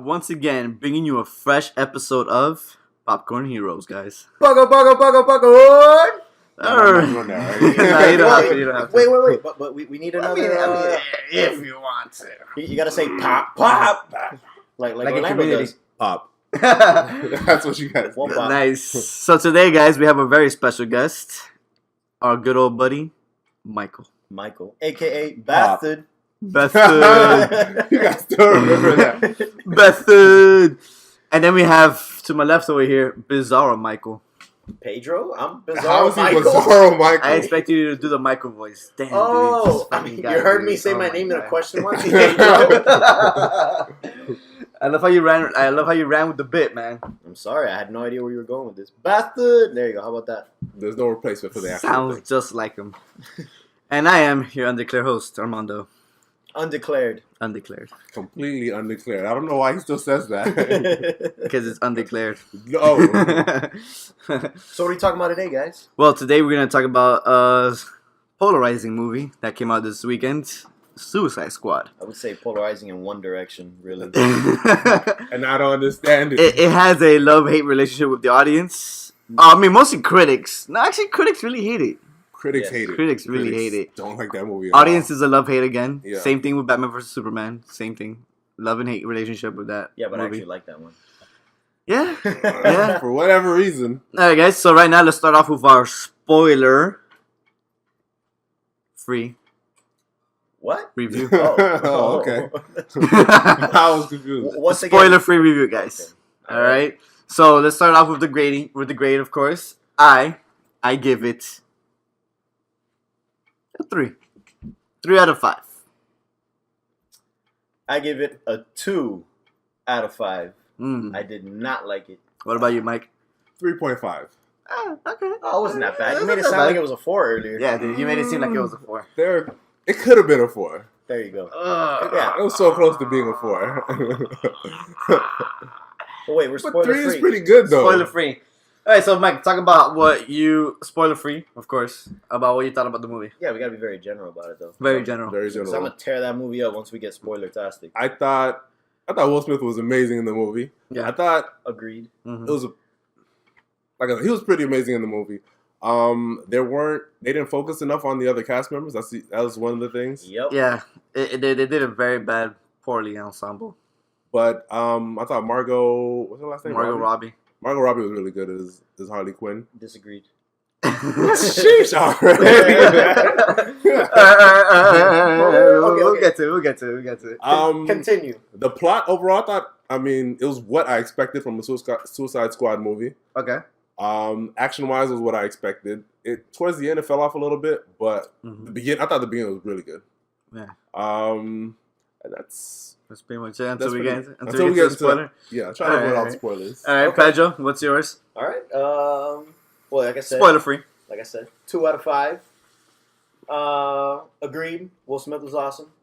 once again bringing you a fresh episode of Popcorn Heroes, guys. Popcorn! Alright. No, You don't have to. Wait. But we need another. If you want to. You gotta say pop. Like in Orlando Community. does. Pop. That's what you guys. One pop. Nice. So today, guys, we have a very special guest. Our good old buddy, Michael. Michael, a.k.a. Pop. Bastard. Bethard. You guys still remember that? Bethard. And then we have, to my left over here, Bizarro Michael. Pedro? I'm How Bizarro is he Michael. Bizarro Michael? I expect you to do the Michael voice. Damn, Oh, dude. This I fucking mean, guy, you heard dude. me say Oh my my name in a God. question mark. Pedro. I love how you ran. I love how you ran with the bit, man. I'm sorry, I had no idea where you were going with this. Bastard. There you go. How about that? There's no replacement for the actual Sounds thing. just like him. And I am your undeclared host, Armando. Undeclared. Undeclared, Completely undeclared. I don't know why he still says that. because it's undeclared. No. So what are we talking about today, guys? Well, today we're gonna talk about a polarizing movie that came out this weekend, Suicide Squad. I would say polarizing in one direction, really. And I don't understand it. It has a love-hate relationship with the audience. I mean, mostly critics. No, actually, critics really hate it. Critics Yes. hate it. Critics really hate it. Don't like that movie. At all. Audience is a love-hate again. Yeah. Same thing with Batman vs Superman. Same thing. Love and hate relationship with that Yeah, but I movie. actually like that one. Yeah. Yeah. For whatever reason. All right, guys. So right now, let's start off with our spoiler-free What? review. Oh, okay. Spoiler-free I was confused. Once again. review, guys. Okay. All right. So let's start off with the grading. With the grade, of course. I give it a 3. 3 out of 5. I give it a 2 out of 5. Mm. I did not like it. What about you, Mike? 3.5. Okay. Oh, it wasn't that bad. You It's made not it that sound bad. like it was a 4 earlier. Yeah, dude. You made it seem like it was a 4. It could have been a 4. There you go. Yeah. It was so close to being a 4. But wait, we're But spoiler 3 is free. pretty good, though. Spoiler free. All right, so Mike, talk about what you spoiler free, of course, about what you thought about the movie. Yeah, we gotta be very general about it though. Very general. Very So I'm general. gonna tear that movie up once we get spoiler-tastic. I thought Will Smith was amazing in the movie. Yeah. I thought Agreed. Mhm. it was he was pretty amazing in the movie. They didn't focus enough on the other cast members. That was one of the things. Yep. Yeah, they did a very bad, poorly ensemble. But I thought Margot, what's her last name? Margot Robbie. Margot Robbie was really good as Harley Quinn. Disagreed. Sheesh, already. We'll get to it. Continue. The plot overall, I thought, it was what I expected from a Suicide Squad movie. Okay. Action wise was what I expected. Towards the end it fell off a little bit, but Mhm. I thought the beginning was really good. Yeah. And that's That's pretty much it until we get to the into spoiler. yeah. Try to avoid all the Alright. spoilers. All right, Okay. Pedro, what's yours? All right. Well, like I said, Spoiler free. 2 out of 5. Agreed. Will Smith was awesome.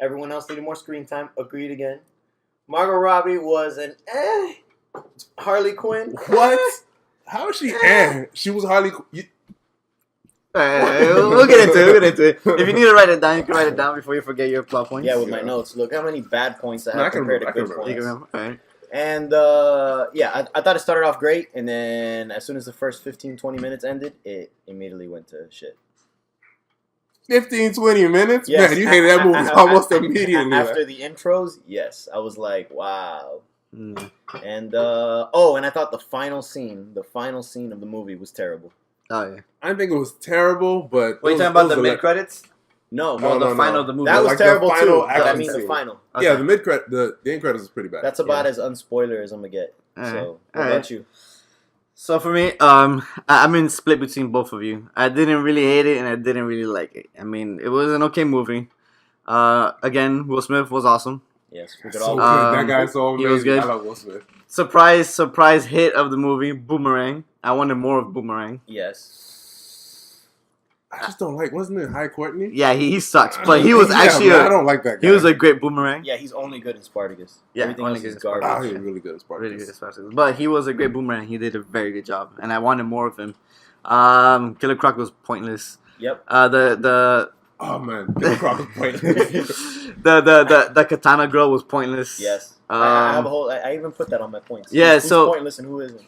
Everyone else needed more screen time. Agreed again. Margot Robbie was an Harley Quinn. What? How is she? She was Harley. We'll get into it. If you need to write it down, you can write it down before you forget your plot points. Yeah, with my notes. Look how many bad points I No, I have can compared to remember, I good can You points. can remember. All right. And I thought it started off great, and then as soon as the first 15-20 minutes ended, it immediately went to shit. 15-20 minutes? Yes. Man, you hated that movie almost immediately. After the intros, yes, I was like, wow. Mm. And and I thought the final scene of the movie was terrible. Oh yeah. I didn't think it was terrible, but Wait, you it was- talking it about was the a mid credits? No, No, the no, final no. of the movie. that was like the terrible final too. But I action mean the scene. final. Okay. Yeah, the end credits is pretty bad. That's about Yeah. as unspoiler as I'm gonna get. Alright. So, what Alright. about you? So for me, I'm in split between both of you. I didn't really hate it and I didn't really like it. I mean, it was an okay movie. Again, Will Smith was awesome. Yes, we could so all. good. That guy's so he amazing. was good. I love Will Smith. Surprise hit of the movie, Boomerang. I wanted more of Boomerang. Yes. I just don't like. Wasn't it High Courtney? Yeah, he sucks, but he was Yeah, actually man, I don't like that guy. he was a great Boomerang. Yeah, he's only good in Spartacus. Yeah, Everything only else good is in Spartacus. Oh, garbage. he was really good as Spartacus. Really good as far as but he was a great Boomerang. He did a very good job, and I wanted more of him. Killer Croc was pointless. Yep. Oh man, Killer Croc was pointless. the katana girl was pointless. Yes. I have a whole. I even put that on my points. Yeah, Who's so- pointless and who isn't.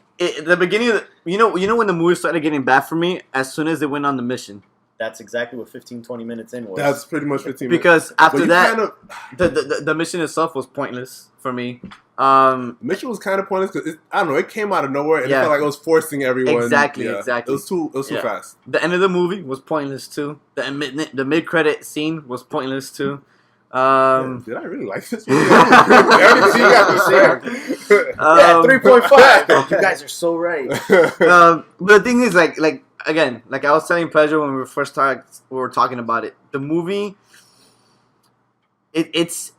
The beginning of you know when the movie started getting bad for me as soon as they went on the mission, That's exactly what 15, 20 minutes in was. That's pretty much 15 minutes. because after But you that kind of, the mission itself was pointless for me. the mission was kind of pointless because I don't know. It came out of nowhere and Yeah. it felt like it was forcing everyone. Exactly, Yeah. exactly. It was too Yeah. fast. The end of the movie was pointless too. The mid credit scene was pointless too. Did I really like this movie? Everything you got to say. Yeah, 3.5. You guys are so right. But the thing is, like again, like I was telling Pleasure when we were talking about it. The movie, it's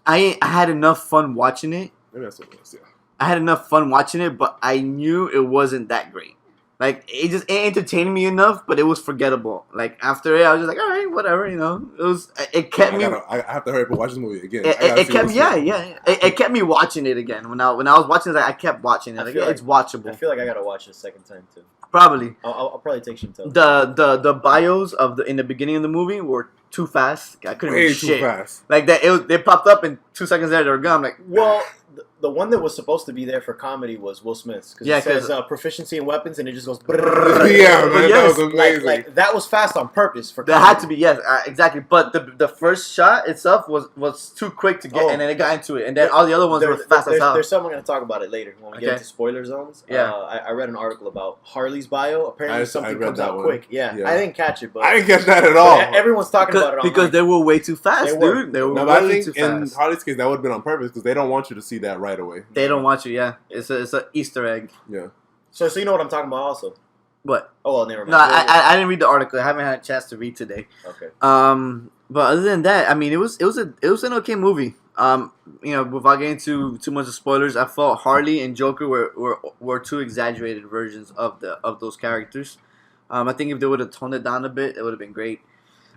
I had enough fun watching it. Maybe that's what it was. Yeah. I had enough fun watching it, but I knew it wasn't that great. Like it entertained me enough, but it was forgettable. Like after it, I was just like, all right, whatever, you know. It kept me. I have to hurry up and watch this movie again. It kept It kept me watching it again. When I was watching it, I kept watching it. I Like, feel it's I watchable. feel like I gotta watch it a second time too. Probably. I'll probably take Shinto. The bios in the beginning of the movie were too fast. I couldn't way read too shit. fast. Like that, they popped up and 2 seconds later they were gone. I'm like, Well, the one that was supposed to be there for comedy was Will Smith's because Yeah, it says 'cause- proficiency in weapons and it just goes. Yeah, But man, yes, that was amazing. Like that was fast on purpose for. there Comedy. had to be, yes, exactly. But the first shot itself was too quick to get, Oh. and then it got into it, and then all the other ones were fast as hell. There's something I'm going to talk about it later when we get Okay. into spoiler zones. Yeah. I read an article about Harley's bio. Apparently I something read comes that out one. quick. Yeah, Yeah. I didn't catch it, but I didn't catch that at but all. everyone's talking about it online. Because they were way too fast, They were. dude. They were No, but I way too think in fast. Harley's case that would have been on purpose because they don't want you to see that right away. They don't want you. Yeah, it's a Easter egg. Yeah. so you know what I'm talking about also. What? Oh well, never mind. No, I didn't read the article. I haven't had a chance to read today. Okay. But other than that, I mean, it was an okay movie. You know, without getting too much of spoilers, I felt Harley and Joker were two exaggerated versions of those characters. I think if they would have toned it down a bit, it would have been great.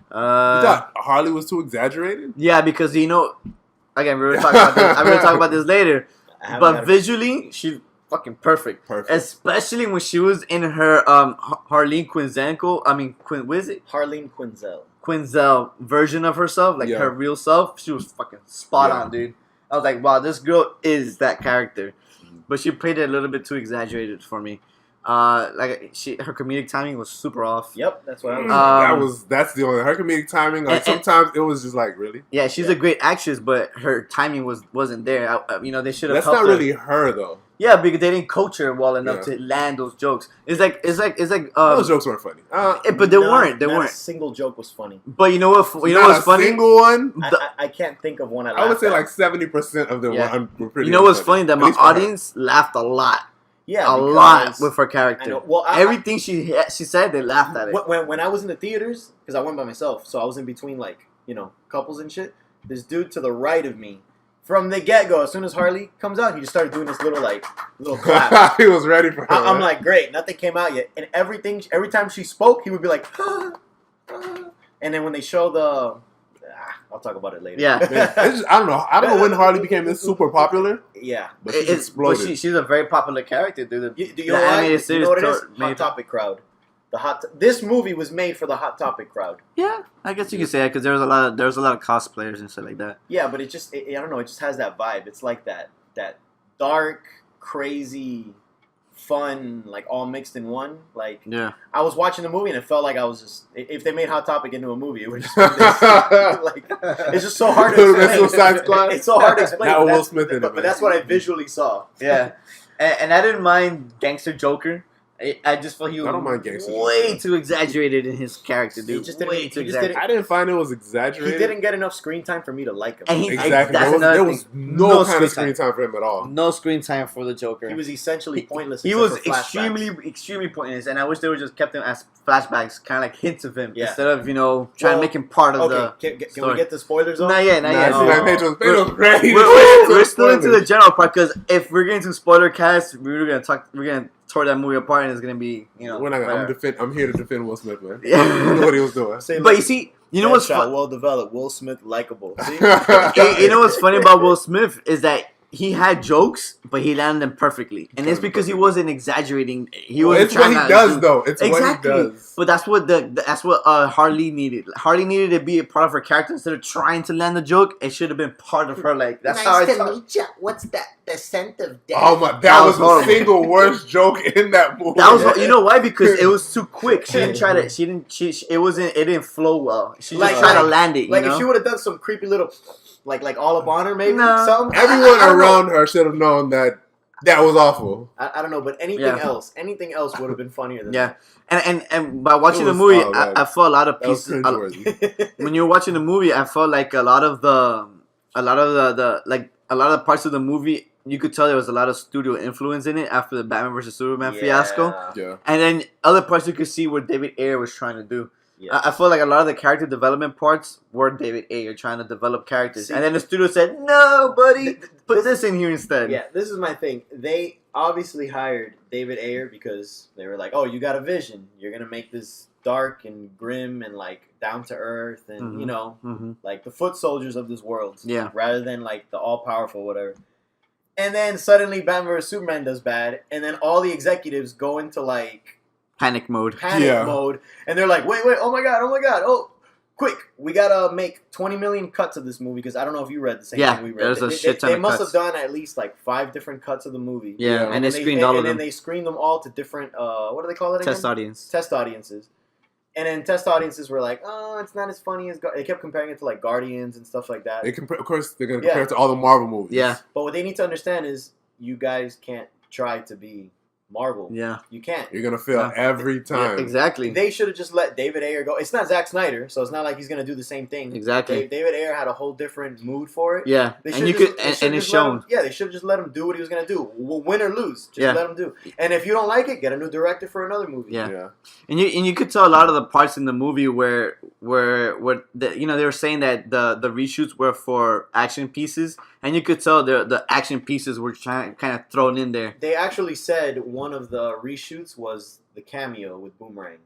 You thought Harley was too exaggerated? Yeah, because you know, again, we were talking about this. I'm gonna talk about this later. I haven't But had a- visually, she's fucking perfect. Perfect. Especially when she was in her Harleen Quinzel. I mean, what is it? Harleen Quinzel. Quinzel version of herself, like Yeah. her real self. She was fucking spot Yeah. on, dude. I was like, wow, this girl is that character. But she played it a little bit too exaggerated for me. Like her comedic timing was super off. Yep, that's what I was. Um, That's the only her comedic timing. Like and- sometimes it was just like really. Yeah, she's a great actress, but her timing wasn't there. You know, they should have. That's helped not her. really her though. Yeah, because they didn't coach her well enough Yeah. to land those jokes. It's like Those jokes weren't funny. but they weren't. They Not weren't. A single joke was funny. But you know what? You know not what's a funny? single one. I can't think of one. I would laughed say at. like 70% of them Yeah. were pretty. You know what's unfunny. funny? That At my least for her. audience laughed a lot, yeah, a lot because- with her I character. know. Well, Everything she said, they laughed at it. when I was in the theaters, because I went by myself, so I was in between like couples and shit. This dude to the right of me, from the get go, as soon as Harley comes out, he just started doing this little clap. he was ready for her. I'm right? like, great, nothing came out yet, and every time she spoke, he would be like, and then when they show I'll talk about it later. Yeah. Man, it's just, I don't know when Harley became this super popular, yeah. but she's But exploded. she's a very popular character, dude. You The know why? animated You series know what it is? made- Hot Topic crowd. This movie was made for the Hot Topic crowd. Yeah, I guess you could say that because there was a lot of cosplayers and stuff like that. Yeah, but I don't know. It just has that vibe. It's like that dark, crazy, fun, like all mixed in one. Like Yeah. I was watching the movie and it felt like I was just. If they made Hot Topic into a movie, it would just be this. Like it's just so hard to Little Miss explain. Suicide Squad? It's so hard to explain. Not but Will that's- Smith in it, but man. that's what I visually saw. Yeah, and I didn't mind Gangster Joker. I just felt he was I don't mind Gangster way Joker. too exaggerated in his character, dude. He just didn't- way he too just exaggerated. I didn't find it was He exaggerated. didn't get enough screen time for me to like him. And he- Exactly. that's There another was thing. no kind screen of screen time for him at all. No screen time for the Joker. He was essentially pointless. He except was for flashbacks. extremely pointless, and I wish they would just kept him as flashbacks, kind of like hints of him, Yeah. instead of trying Well, to make him part of Okay, can we story. get the spoilers on? Not yet, not Nah, yet. it's Oh. like Pedro's ready. We're still into the general part because if we're getting to spoiler cast, we're gonna tear that movie apart, and it's gonna be We're not gonna, I'm here to defend Will Smith, man. Yeah. You know what he was doing. Say, But you see, you know what's Deadshot, fun? well developed, Will Smith likable. See? You know what's funny about Will Smith is that he had jokes, but he landed them perfectly, and it's because he wasn't exaggerating. He was. It's what he does, though. It's Exactly. what he does. But that's what Harley needed. Harley needed to be a part of her character instead of trying to land the joke. It should have been part of her. Like that's how I thought. meet you. What's that? The scent of death. Oh my! That That was was the horrible. single worst joke in that movie. That was you know why? Because it was too quick. She didn't try to. She didn't. It wasn't. It didn't flow well. She just tried to land it. Like you know? if she would have done some creepy little, like Olive Bonner maybe No. something. Everyone I don't know. around her should have known that was awful. I don't know, but anything Yeah. else would have been funnier than Yeah, and by watching the was- movie, oh, man. I felt a lot of That was pieces. cringeworthy. that. When you were watching the movie, I felt like a lot of the parts of the movie, you could tell there was a lot of studio influence in it after the Batman vs Superman fiasco, Yeah. and then other parts you could see what David Ayer was trying to do. Yeah. I feel like a lot of the character development parts were David Ayer trying to develop characters, See- and then the studio said, "No, buddy, put this in here instead." Yeah, this is my thing. They obviously hired David Ayer because they were like, "Oh, you got a vision. You're gonna make this dark and grim and like down to earth and Mhm. you know, hmm like the foot soldiers of this world, Yeah. rather than like the all powerful whatever." And then suddenly Batman vs Superman does bad, and then all the executives go into like Panic mode. panic Yeah. mode, and they're like, "Wait, oh my god, oh, quick, we gotta make 20 million cuts of this movie," because I don't know if you read the same Yeah, thing we read. there's a They- shit ton they of must cuts. have done at least like 5 different cuts of the movie. Yeah, Yeah. and they screened all of and them. then they screened them all to different what do they call it again? Test audience. Test audiences. And then test audiences were like, "Oh, it's not as funny as." They kept comparing it to like Guardians and stuff like that. Of course, they're gonna Yeah. compare it to all the Marvel movies. Yeah, But what they need to understand is, you guys can't try to be Marvel. yeah, You can't. You're gonna fail Yeah. every time. exactly, They should have just let David Ayer go. It's not Zack Snyder, so it's not like he's gonna do the same thing. exactly. David Ayer had a whole different mood for it. Yeah, They and should've you just- could, they and should've it's just let shown. him- yeah, they should have just let him do what he was gonna do, win or lose. Just Yeah. let him do. And if you don't like it, get a new director for another movie. Yeah. And you could tell a lot of the parts in the movie where they were saying that the reshoots were for action pieces, and you could tell the action pieces were kind of thrown in there. They actually said one of the reshoots was the cameo with Boomerang.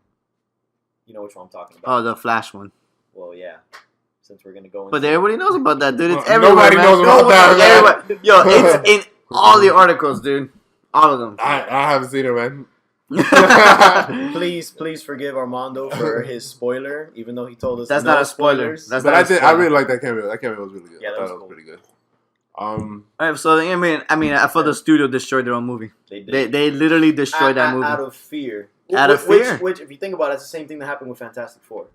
You know which one I'm talking about. Oh, the Flash one. Well, yeah. Since we're gonna go into But everybody knows about that, dude. It's Well, everywhere, nobody man. knows about that, man. Everybody- Yo, it's in all the articles, dude. All of them. I haven't seen it, man. Please forgive Armando for his spoiler, even though he told us That's no not a spoiler. spoilers. That's But not I a did. I spoiler. really like that cameo. That cameo was really good. Yeah, that I was thought cool. it was pretty good. All right, so I felt the studio destroyed their own movie. They did. They literally destroyed that movie. Out of fear. Out of fear. Which, if you think about it, it's the same thing that happened with Fantastic Four.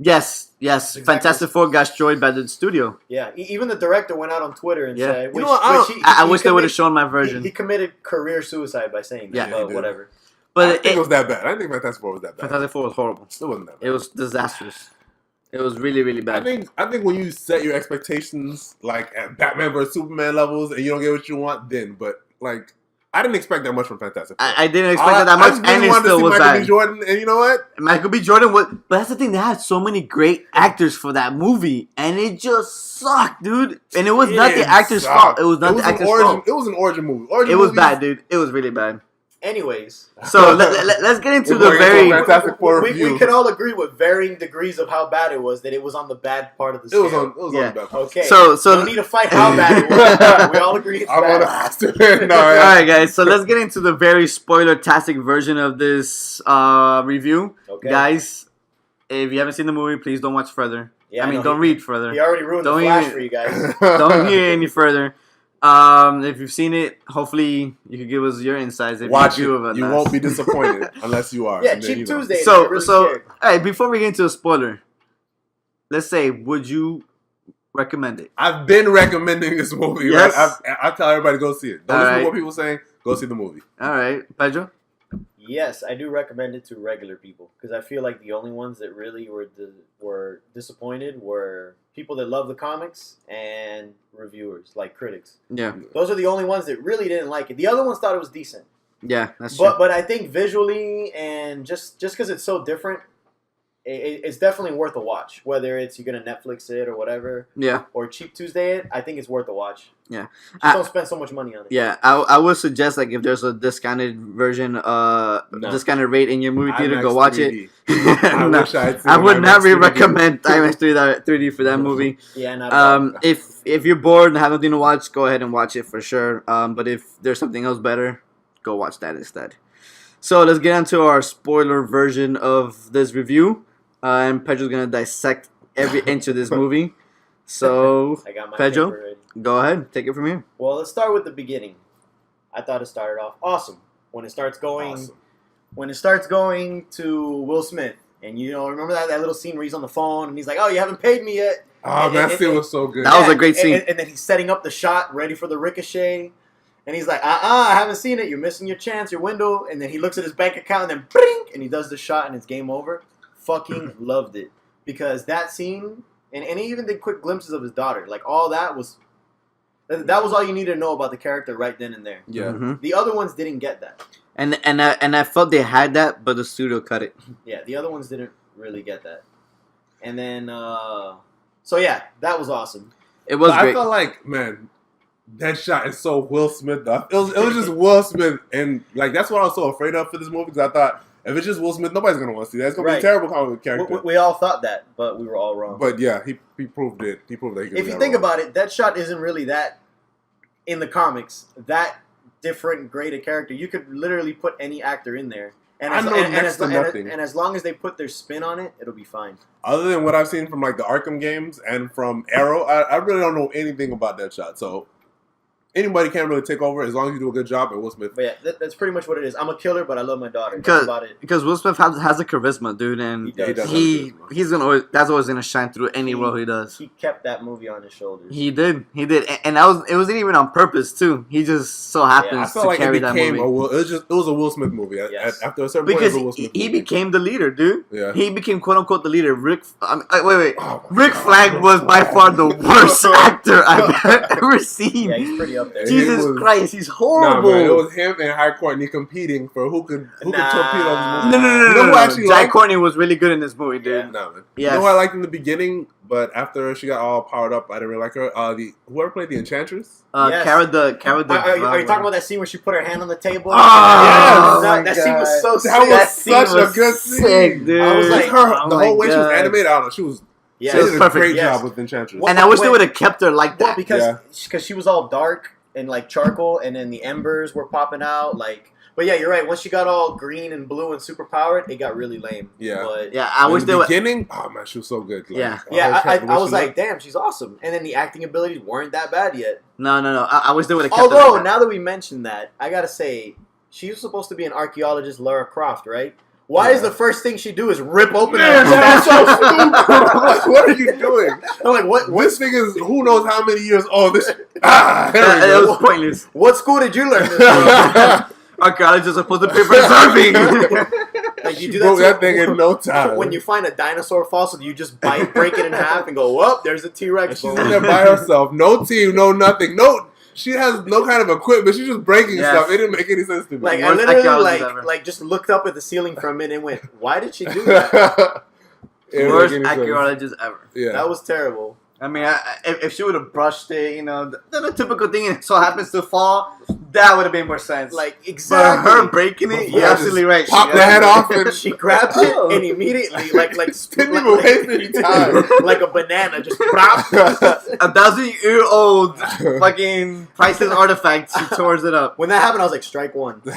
Yes. Exactly. Fantastic Four got destroyed by the studio. Yeah, even the director went out on Twitter and Yeah. said, You know what, I wish they would have shown my He, version. he committed career suicide by saying that. Yeah, he but did. whatever. I But didn't think it was that bad. I didn't think Fantastic Four was that bad. Fantastic Four was horrible. It wasn't that bad. It was disastrous. It was really, really I bad. think when you set your expectations like at Batman vs Superman levels and you don't get what you want, then. But like, I didn't expect that much from Fantastic Four. I didn't expect it that much, I just really and it wanted to still see was Michael B. bad. Jordan, and you know what? Michael B. Jordan was, but that's the thing. They had so many great actors for that movie, and it just sucked, dude. And it was not the It actor's sucked. fault. It was not the an actor's origin. fault. It was an origin movie. Origin It was movies- bad, dude. It was really bad. Anyways. So let's get into We're the going into very. a Fantastic Four we review. can all agree with varying degrees of how bad it was, that it was on the bad part of the It scale. was on Yeah. the bad part. Okay. So no need to fight how bad it was. We all agree it's I want bad. to no, All yeah. right, guys. So let's get into the very spoiler-tastic version of this review, Okay. guys. If you haven't seen the movie, please don't watch further. Yeah, I mean, know, don't read further. He already ruined Don't the Flash even- for you guys. Don't hear any further. If you've seen it, hopefully you can give us your insights. If Watch it. you do, You won't be disappointed unless you are. Yeah, And then, Cheap you know. Tuesday. if So, you're really so, scared. all right. Before we get into a spoiler, let's say, would you recommend it? I've been recommending this movie. Yes. Right? I tell everybody go see it. Don't All listen right. to what people saying. Go see the movie. All right, Pedro. Yes, I do recommend it to regular people because I feel like the only ones that really were disappointed were people that love the comics and reviewers, like critics. Yeah, Those are the only ones that really didn't like it. The other ones thought it was decent. yeah, that's true. But I think visually and just because it's so different, it's definitely worth a watch. Whether it's you're gonna Netflix it or whatever, Yeah. or Cheap Tuesday it, I think it's worth a watch. Yeah. Just don't spend so much money on it. Yeah, I would suggest like if there's a discounted version, discounted rate in your movie theater, go watch it. I No, wish I had seen I would IMAX not 3D. recommend IMAX 3D for that movie. Yeah, not at all. If you're bored and have nothing to watch, go ahead and watch it for sure. But if there's something else better, go watch that instead. So let's get into our spoiler version of this review. And Pedro's gonna dissect every inch of this movie. So I got my Pedro? paper ready. go ahead, take it from here. Well, let's start with the beginning. I thought it started off awesome when it starts going. Awesome. When it starts going to Will Smith, and remember that little scene where he's on the phone and he's like, "Oh, you haven't paid me yet." Oh, that scene was so good. That was a great scene. And then he's setting up the shot, ready for the ricochet. And he's like, I haven't seen it. You're missing your chance, your window. And then he looks at his bank account and then brink, and he does the shot and it's game over. Fucking loved it. Because that scene, and he even did quick glimpses of his daughter. Like, all that was all you needed to know about the character right then and there. Yeah. Mhm. The other ones didn't get that. And I felt they had that, but the studio cut it. Yeah, the other ones didn't really get that. And then, so yeah, that was awesome. It was But great. I felt like, man, that shot is so Will Smith. Though. It was just Will Smith, and like that's what I was so afraid of for this movie because I thought if it's just Will Smith, nobody's gonna want to see that. It's gonna be Right. a terrible comic character. We all thought that, but we were all wrong. But yeah, he proved it. He proved that he could. If do you that think wrong. about it, that shot isn't really that in the comics. That different graded character, you could literally put any actor in there, and I as, know and, next to nothing. and as long as they put their spin on it, it'll be fine. Other than what I've seen from like the Arkham games and from Arrow, I really don't know anything about that shot. So anybody can really take over as long as you do a good job. And Will Smith, But yeah, that's pretty much what it is. I'm a killer, but I love my daughter. That's about it. Because Will Smith has the charisma, dude, and He does. he does. he's gonna always, that's always gonna shine through any role he does. He kept that movie on his shoulders. He did, and it wasn't even on purpose too. He just so I happens felt to like it carry that became movie it was a Will Smith movie. Yes. After a certain because point, it was a Will Smith he movie. became the leader, dude. Yeah. He became quote unquote the leader. Wait. Oh my Rick God. Flag was by far the worst actor I've ever seen. Yeah, he's pretty up there. He Jesus was- Christ, he's Nah, horrible. man, it was him and High Courtney competing for who could torpedo this movie. No. You know who I actually Jack liked? Courtney was really good in this movie, dude. Yeah. Nah, man. Yes. You know who I liked in the beginning, but after she got all powered up, I didn't really like her. Whoever played the Enchantress. Yes. Cara the. Are you talking about that scene where she put her hand on the table? Oh, that, my scene was so God. sick. That was That scene such a was good sick, scene. dude. I was like, the oh whole way my she was God. animated, I don't know. She was. Yeah, She it was did a perfect, great yes. job with Enchantress. What- And I wish they when- would have kept her like Well, that. because she was all dark and like charcoal, and then the embers were popping out. Like, but yeah, you're right. Once she got all green and blue and super powered, it got really lame. Yeah. but Yeah, I In wish the they would. beginning, oh man, she was so good. Like, Yeah. her yeah, character, the I way was she like, looked. damn, she's awesome. And then the acting abilities weren't that bad yet. No. I wish they would have kept her Although like that. now that we mentioned that, I gotta say, she's supposed to be an archaeologist, Lara Croft, right? Why is Yeah. the first thing she do is rip open Man, her that's so statue? stupid. I'm like, what are you doing? I'm like, what? This thing is who knows how many years old. This there we It go. was pointless. What school did you learn this from? Archaeologists are supposed to be preserving. Like you She do broke that, that thing in no time. When you find a dinosaur fossil, you just break it in half and go, "Whoop, there's a T-Rex." She's in there by herself, no team, no nothing, no. She has no kind of equipment. She's just breaking Yes. stuff. It didn't make any sense to me. Like I Worst literally archaeologist ever. like just looked up at the ceiling for a minute and went, "Why did she do that?" It didn't Worst make any sense. archaeologist ever. Yeah. That was terrible. I mean, if she would have brushed it, the typical thing, and it so happens to fall, that would have made more sense. Like but exactly. her breaking it, Before you're I absolutely right. Pop the head off and She grabbed it and immediately, like didn't even waste any time. like a banana, just plop. 1,000-year-old fucking priceless artifact. She tours it up. When that happened, I was like, strike one. You're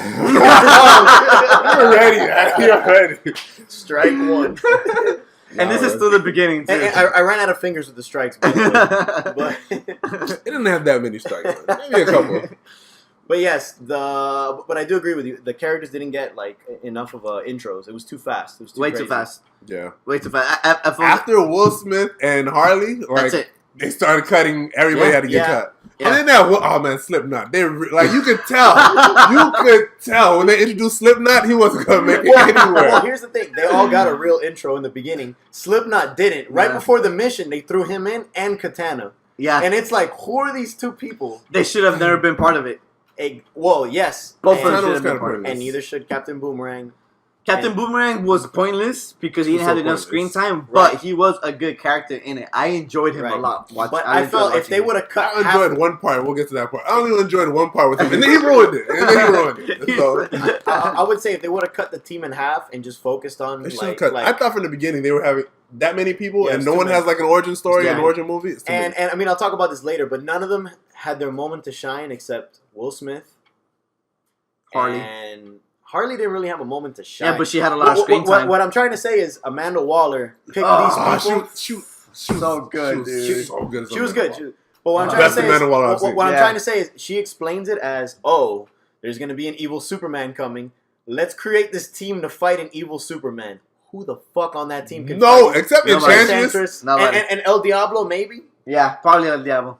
ready, man. You're ready. Strike one. And this is still the beginning too. And I ran out of fingers with the strikes, by the way. It didn't have that many strikes. Maybe a couple. But yes, but I do agree with you. The characters didn't get like enough of intros. It was too fast. It was Way crazy. too fast. Yeah. Way too fast. I felt After Will Smith and Harley, like that's it. they started cutting. Everybody Yeah. had to get Yeah. cut. Yeah. And then that Slipknot. Like you could tell. You could tell when they introduced Slipknot, he wasn't gonna make it Well, anywhere. here's the thing. They all got a real intro in the beginning. Slipknot didn't. Right Yeah. before the mission, they threw him in and Katana. Yeah, And it's like, who are these two people? they should have never been part of it. Well, yes. Both of and, them should was have been kinda part of it. pointless. and neither should Captain Boomerang. Captain And- Boomerang was pointless because he He didn't was have so enough screen pointless. time, Right. but he was a good character in it. I enjoyed him a Right. lot. But I felt if they would have cut I enjoyed one part. We'll get to that part. I only enjoyed one part with him, and then he ruined it. So I would say if they would have cut the team in half and just focused on they should have like, cut. like I thought from the beginning they were having that many people, Yeah, and it's no too one many. has like an origin story, Yeah. an origin movie. It's too and many. I mean I'll talk about this later, but none of them had their moment to shine except Will Smith. Harley. And Harley didn't really have a moment to shine. Yeah, but she had a lot of screen time. What I'm trying to say is Amanda Waller picked Oh, these people. She was So good, she was dude. so good. She was good. But what I'm trying Best to say Amanda Waller I've is, seen. what I'm Yeah. trying to say is she explains it as, oh, there's going to be an evil Superman coming. Let's create this team to fight an evil Superman. Who the fuck on that team can No, fight? except Nobody. Enchantress. Nobody. And El Diablo maybe. Yeah, probably El Diablo.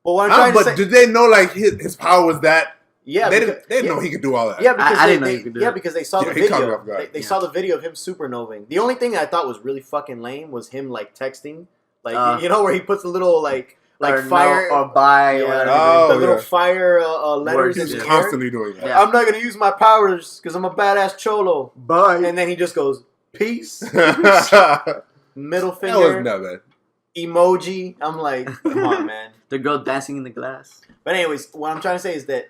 But what I'm trying to But say, did they know like his power was that? yeah, They because- didn't yeah, know he could do all that. Yeah, because I they, didn't know they- you could do yeah, that. because they saw Yeah, the he caught me video. off guard. They Yeah. saw the video of him supernoving. The only thing that I thought was really fucking lame was him like texting, like you know where he puts a little like Or fire no, or buy, or yeah, whatever. Oh, the little yeah. fire letters Words, in He's the yeah. air. constantly doing that. Yeah. I'm not gonna use my powers because I'm a badass cholo. Bye. And then he just goes peace, that middle was finger, not bad. emoji. I'm like, come on, man. The girl dancing in the glass. But anyways, what I'm trying to say is that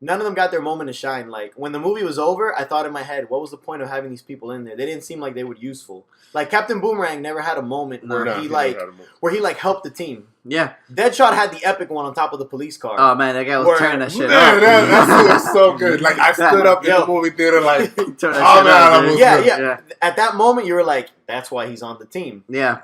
none of them got their moment to shine. Like when the movie was over, I thought in my head, what was the point of having these people in there? They didn't seem like they were useful. Like Captain Boomerang never had a moment where No, he never like had a moment. where he like helped the team. Yeah. Deadshot had the epic one on top of the police car. Oh man, that guy was Word. tearing that shit Man, up. that was so good. Like I stood up in Yo. the movie theater, like Turn that Oh, shit man, up, I dude. was- yeah, good. yeah, Yeah. At that moment, you were like, "That's why he's on the team." Yeah.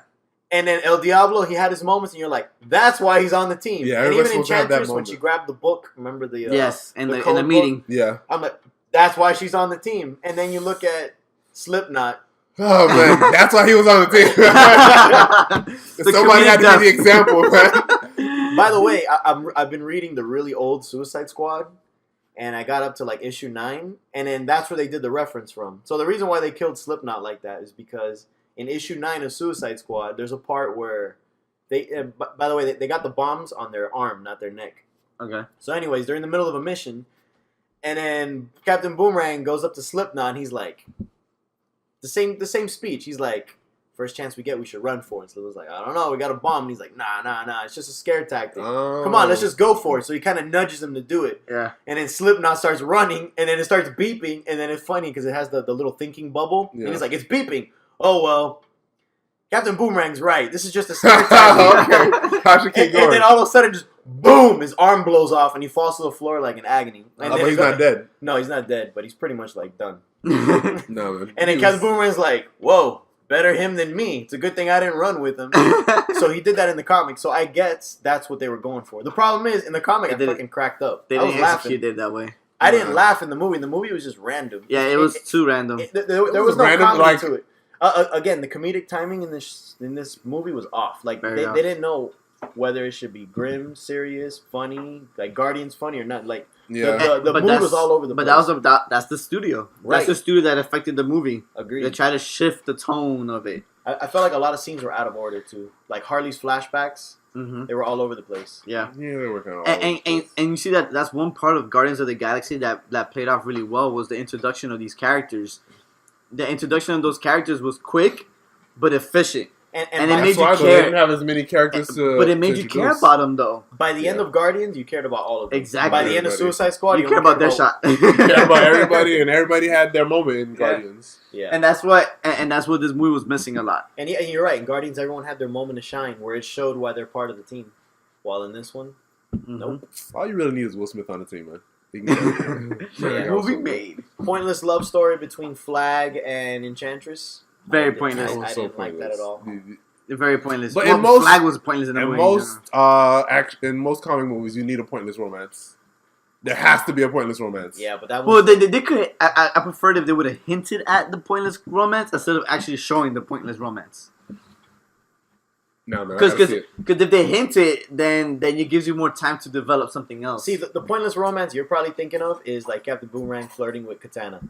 And then El Diablo, he had his moments, and you're like, "That's why he's on the team." Yeah, and everybody's even supposed to have that Enchantress, when moment. she grabbed the book, remember the Yes. In the the code book? meeting. yeah. I'm like, "That's why she's on the team." And then you look at Slipknot. Oh man, that's why he was on the team. The Somebody had to comedic be the example, man. By the way, I've been reading the really old Suicide Squad, and I got up to like issue 9, and then that's where they did the reference from. So the reason why they killed Slipknot like that is because in issue 9 of Suicide Squad, there's a part where they. By the way, they got the bombs on their arm, not their neck. Okay. So, anyways, they're in the middle of a mission, and then Captain Boomerang goes up to Slipknot, and he's like, the same speech. He's like, "First chance we get, we should run for it." So it was like, "I don't know, we got a bomb." And he's like, nah, it's just a scare tactic. Come on, let's just go for it. So he kind of nudges him to do it. Yeah. And then Slipknot starts running, and then it starts beeping, and then it's funny because it has the little thinking bubble. Yeah. And he's like, "It's beeping." Oh, well, Captain Boomerang's right. This is just a scare tactic. Okay, how'd you keep And going? then all of a sudden, just boom, his arm blows off, and he falls to the floor like in agony. And Oh, then but he's not dead. No, he's not dead, but he's pretty much like done. No, man. And then Captain Boomerang's like, "Whoa, better him than me. It's a good thing I didn't run with him." So he did that in the comic. So I guess that's what they were going for. The problem is, in the comic, They I did it- fucking cracked up. They I was didn't laughing. execute it that way. I didn't Wow. laugh in the movie. The movie was just random. Yeah, it was too random. There was was no random, comedy like- to it. Again, the comedic timing in this movie was off. Like Very they off. didn't know whether it should be grim, serious, funny, like Guardians funny or not. Like Yeah. the But mood that's- was all over the But place. that's the studio. Right. That's the studio that affected the movie. Agreed. They try to shift the tone of it. I felt like a lot of scenes were out of order too. Like Harley's flashbacks, Mm-hmm. they were all over the place. Yeah. Yeah, they were kind of. And you see that's one part of Guardians of the Galaxy that played off really well was the introduction of these characters. The introduction of those characters was quick but efficient. And it by, made That's why you though, care. they didn't have as many characters to. But it made to you care introduce. about them though. by the end Yeah. of Guardians, you cared about all of them. Exactly. By the end of Everybody. Suicide Squad, You care only about cared Deadshot. You care about everybody, and everybody had their moment in Guardians. Yeah, And that's what this movie was missing a lot. and you're right. In Guardians, everyone had their moment to shine, where it showed why they're part of the team. While in this one, Mhm. nope. All you really need is Will Smith on the team, man. He can get it. Yeah. Movie made. Pointless love story between Flag and Enchantress. Very I didn't- pointless. I didn't like that at all. Very pointless. But Well, in most- Flag was pointless in the In movie. most in most comic movies, you need a pointless romance. There has to be a pointless romance. Yeah, but that Well, was they could. I preferred if they would have hinted at the pointless romance instead of actually showing the pointless romance. No, man. Because if they hint it, then it gives you more time to develop something else. see the pointless romance you're probably thinking of is like Captain Boomerang flirting with Katana.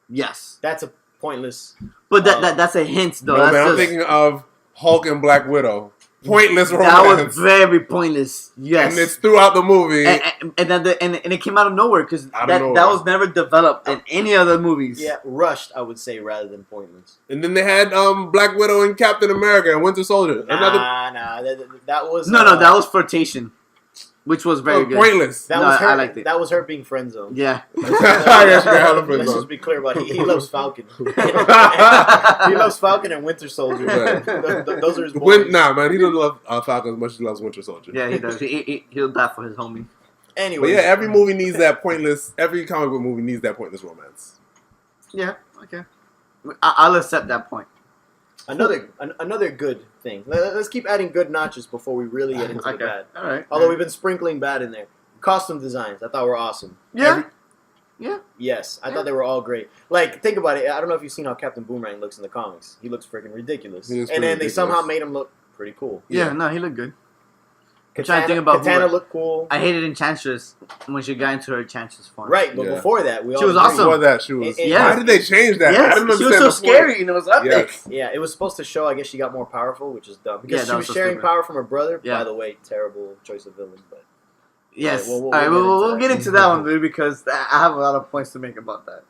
Yes, That's a pointless. but that's a hint though. no, That's man, I'm just- thinking of Hulk and Black Widow. pointless romance. That was very pointless. Yes. And it's throughout the movie. And it came out of nowhere because Out of that nowhere. was never developed in any other movies. Yeah, rushed, I would say, rather than pointless. And then they had Black Widow and Captain America and Winter Soldier. Nah, that was No, that was flirtation, which was very good. Pointless. That No, was her. I liked it. That was her being friend zoned. Yeah. Let's just be clear about it. He loves Falcon. He loves Falcon and Winter Soldier. Right. Those are his boys. Nah, man, he doesn't love Falcon as much as he loves Winter Soldier. Yeah, he does. He'll die for his homie. But Anyway, yeah, every movie needs that pointless. Every comic book movie needs that pointless romance. Yeah. Okay. I'll accept that point. another good thing. Let's keep adding good notches before we really get into the Okay. bad. All right. Although we've been sprinkling bad in there. Costume designs, I thought were awesome. Yeah. Yes, I thought they were all great. Like, think about it. I don't know if you've seen how Captain Boomerang looks in the comics. He looks freaking ridiculous. He is And pretty then they ridiculous. somehow made him look pretty cool. Yeah. No, he looked good. I'm trying to think about who Katana I- looked cool. I hated Enchantress when she got into her Enchantress form. Right, but Yeah. before that, we She all was agreed. awesome. Before that, she was. Yeah. Why did they change that? I Yes, didn't she was understand so the point. scary and it was epic. Yes. Yeah, it was supposed to show, I guess, she got more powerful, which is dumb. Yeah, Because that she was was so sharing stupid. power from her brother. Yeah. By the way, terrible choice of villain. But Yes. We'll All right, get into we'll that. get into that one, dude, because I have a lot of points to make about that.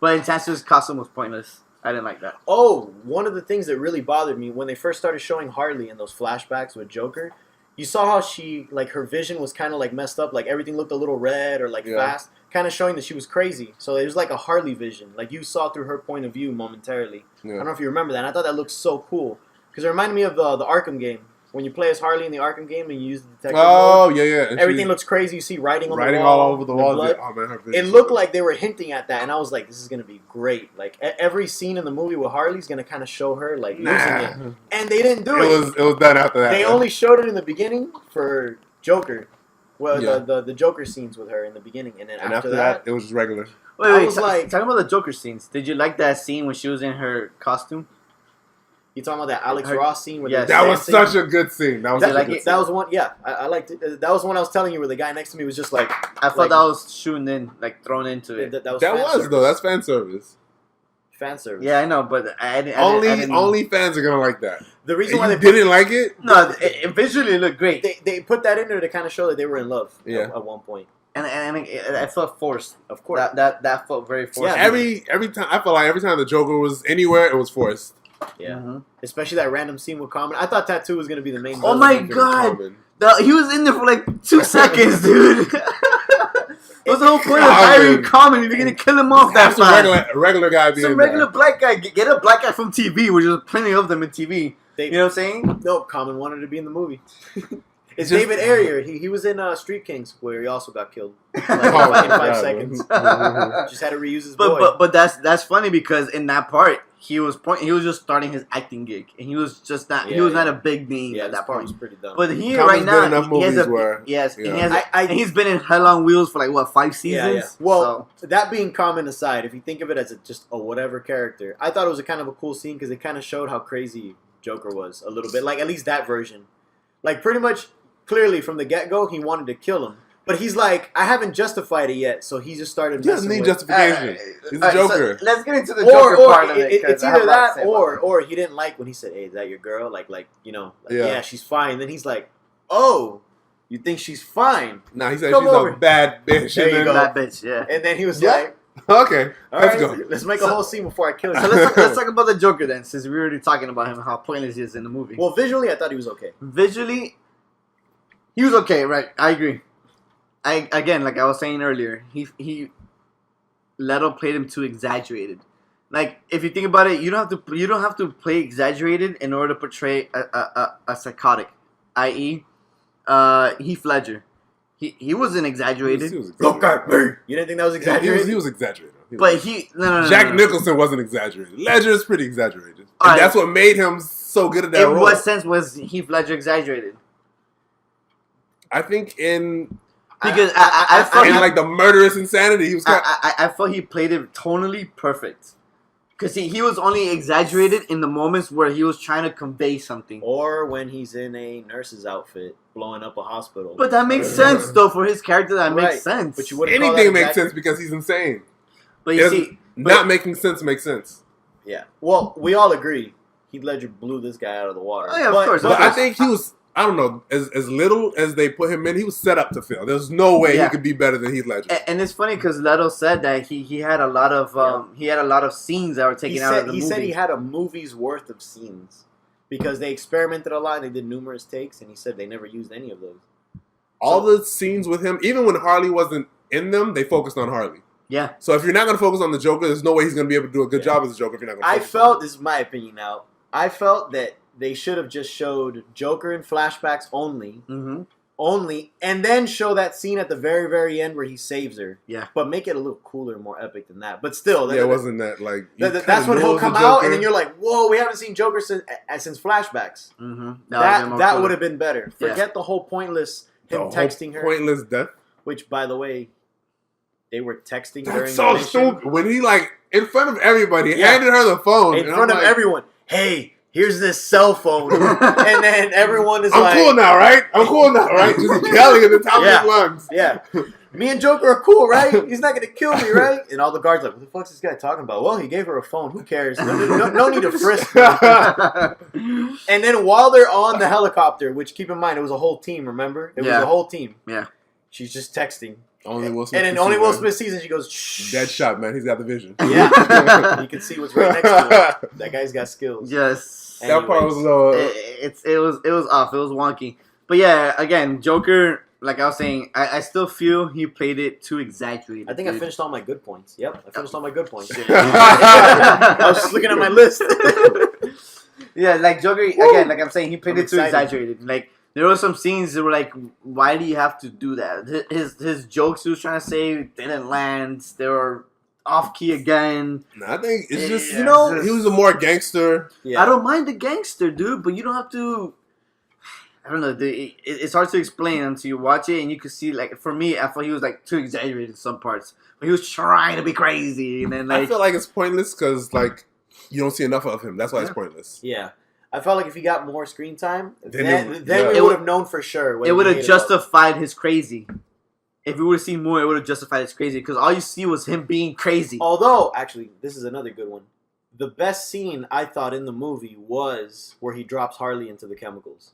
But Enchantress' costume was pointless. I didn't like that. Oh, one of the things that really bothered me when they first started showing Harley in those flashbacks with Joker, you saw how she, like, her vision was kind of, like, messed up. Like, everything looked a little red or, like, Yeah. fast. Kind of showing that she was crazy. So it was like a Harley vision. Like, you saw through her point of view momentarily. I don't know if you remember that. And I thought that looked so cool. Because it reminded me of the Arkham game. When you play as Harley in the Arkham game and you use the detective Oh, mode, yeah. And everything she- looks crazy. You see writing on writing the wall. all over the walls. blood. Oh, man, her It vision. looked like they were hinting at that, and I was like, "This is gonna be great." Like every scene in the movie with Harley's gonna kind of show her like losing it, Nah. and they didn't do it. It was done after that. They man. only showed it in the beginning for Joker. Well, Yeah. the Joker scenes with her in the beginning, and then And after after that, it was just regular. Wait, I was like- talking about the Joker scenes. Did you like that scene when she was in her costume? you talking about that Alex Her- Ross scene? Where Yes. they're That was dancing? such a good scene. That was Did such you a like good it? scene. That was one. Yeah, I liked it. That was one I was telling you where the guy next to me was just like, I thought Like- that was shooting in, like thrown into it. that was That fan was service. though. That's fan service. fan service. Yeah, I know, but I didn't. Only fans are gonna like that. The reason And why you they didn't like it? No, it visually looked great, they put that in there to kind of show that they were in love. Yeah. At one point, and I felt forced. of course. That felt very forced. Yeah. Every time I felt like every time the Joker was anywhere, it was forced. Yeah. Mhm. Especially that random scene with Common. I thought Tattoo was going to be the main Oh villain. my It was God. common. He was in there for like 2 seconds, dude. What's the whole point of Common. hiring Common if you're gonna kill him off that That's a fast? regular guy being Some there. regular black guy. Get a black guy from TV, which is plenty of them in TV. They, You know what I'm saying? No, Common wanted to be in the movie. It's Just- David Ayer. He was in Street Kings, where he also got killed. Like, Oh, in five yeah. seconds. Mhm. Just had to reuse his boy. But that's funny because in that part he was just starting his acting gig and he was just not he Yeah, was yeah. not a big name yeah, at this that part point. was pretty dumb. But here Common's right now been enough he has movies a where- yes yeah. and, he has I- and he's been in Hell on Wheels for like what 5 seasons. yeah. Well, So, that being Common aside, if you think of it as just a whatever character, I thought it was a kind of a cool scene because it kind of showed how crazy Joker was a little bit. Like, at least that version. Like, pretty much, clearly, from the get-go, he wanted to kill him. But he's like, I haven't justified it yet, so he just started He doesn't messing need with justification. He's a alright, so Joker. let's get into the or Joker part of it. 'cause it's I have either a lot to that say about or he didn't like when he said, "Hey, is that your girl?" Like you know, like, Yeah. yeah, she's fine. Then he's like, "Oh, you think she's fine?" Nah, he said Come she's over. a bad bitch. There you and go. that bitch. Yeah. And then he was Yeah. like, Okay, "All let's right, go. let's make a whole scene before I kill you." So let's talk about the Joker then, since we were already talking about him and how pointless he is in the movie. Well, visually, I thought he was okay. Visually, he was okay, right? I agree. Again, like I was saying earlier, he Leto played him too exaggerated. Like if you think about it, you don't have to play exaggerated in order to portray a psychotic, i.e., Heath Ledger. He wasn't exaggerated, He was Look at me. You didn't think that was Yeah, exaggerated? he was exaggerated. He was but exaggerated. no. Jack Nicholson wasn't exaggerated. Ledger is pretty exaggerated. And Alright. that's what made him so good at that In role. what sense was Heath Ledger exaggerated? I think in Because I felt in like the murderous insanity, he was kind I felt he played it tonally perfect. Because he was only exaggerated in the moments where he was trying to convey something. Or when he's in a nurse's outfit blowing up a hospital. But that makes sense, though, for his character. That Right. makes sense. But you wouldn't call anything that makes exagger- sense because he's insane. But you It see, doesn't- not making sense makes sense. Yeah. Well, we all agree Heath Ledger blew this guy out of the water. Oh, yeah, of course. But I think he was. I don't know. As little as they put him in, he was set up to fail. There's no way Yeah. he could be better than Heath Ledger. And it's funny because Leto said that he had a lot of scenes that were taken out of the movie. He said he had a movie's worth of scenes because they experimented a lot and they did numerous takes, and he said they never used any of those. All the scenes with him, even when Harley wasn't in them, they focused on Harley. Yeah. So if you're not going to focus on the Joker, there's no way he's going to be able to do a good job as a Joker if you're not going to focus on him. This is my opinion now, I felt that they should have just showed Joker in flashbacks only, and then show that scene at the very, very end where he saves her. Yeah. But make it a little cooler, more epic than that. But still, Yeah, it wasn't that, like... that's when he'll come out, and then you're like, whoa, we haven't seen Joker since flashbacks. That would have been better. Forget the whole pointless texting her. Pointless death. Which, by the way, they were texting during That's so the mission. stupid. When he, like, in front of everybody, Yeah. handed her the phone. In front of everyone. Hey, here's this cell phone. And then everyone is I'm like... cool now, right? I'm cool now, right? Just yelling at the top of his lungs. Yeah. Me and Joker are cool, right? He's not going to kill me, right? And all the guards are like, what the fuck's this guy talking about? Well, he gave her a phone. Who cares? No need to frisk her. And then while they're on the helicopter, which keep in mind, it was a whole team, remember? It was a whole team. Yeah. She's just texting. Only Will Smith. And then only Will Smith sees it. She goes, shh. Dead shot, man. He's got the vision. Yeah. You can see what's right next to him. That guy's got skills. Yes. That part was it was off. It was wonky. But yeah, again, Joker, like I was saying, I still feel he played it too exaggerated. I think dude. I finished all my good points. Yep, I finished all my good points. I was just looking at my list. Yeah, like Joker, again, like I'm saying, he played I'm it too excited. exaggerated. Like, there were some scenes that were like, why do you have to do that? His jokes he was trying to say didn't land. They were off key again. I think it's just, Yeah, you know, it's he was a more gangster. Yeah. I don't mind the gangster, dude, but you don't have to. I don't know. It's hard to explain until you watch it, and you can see. Like, for me, I thought he was like too exaggerated in some parts, but he was trying to be crazy, and then I like, feel like it's pointless because, like, you don't see enough of him. That's why it's pointless. Yeah. I felt like if he got more screen time, Then we would have known for sure. it would have justified his crazy. If we would have seen more, it would have justified his crazy because all you see was him being crazy. Although, actually, this is another good one. The best scene I thought in the movie was where he drops Harley into the chemicals.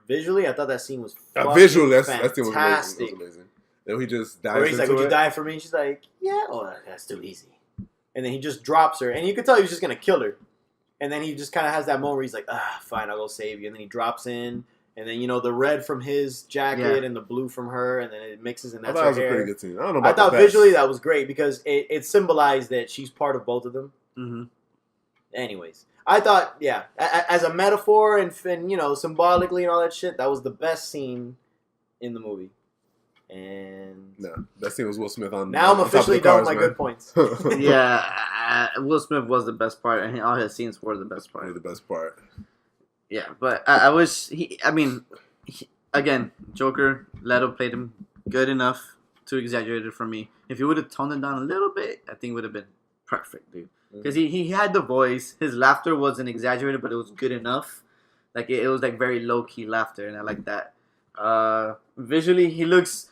Visually, I thought that scene was Visually, that fantastic. scene was amazing. It was amazing. Then he just dives Where he's like, into would you it. die for me? And she's like, yeah. Oh, that's too easy. And then he just drops her. And you could tell he was just going to kill her. And then he just kind of has that moment where he's like, fine, I'll go save you. And then he drops in. And then, you know, the red from his jacket and the blue from her. And then it mixes and I that's thought her it was a hair. pretty good scene. I don't know about I thought the best. visually that was great because it symbolized that she's part of both of them. Mm-hmm. Anyways, I thought, yeah, as a metaphor and you know, symbolically and all that shit, that was the best scene in the movie. And No, that scene was Will Smith on. now I'm on top of the officially done with cars, my man. good points. Yeah, Will Smith was the best part, and all his scenes were the best part. Probably the best part. Yeah, but I wish again, Joker, Leto played him good enough, too exaggerated for me. If he would have toned it down a little bit, I think it would have been perfect, dude. Because he had the voice. His laughter wasn't exaggerated, but it was good enough. Like, it was like very low-key laughter, and I like that. Visually, he looks...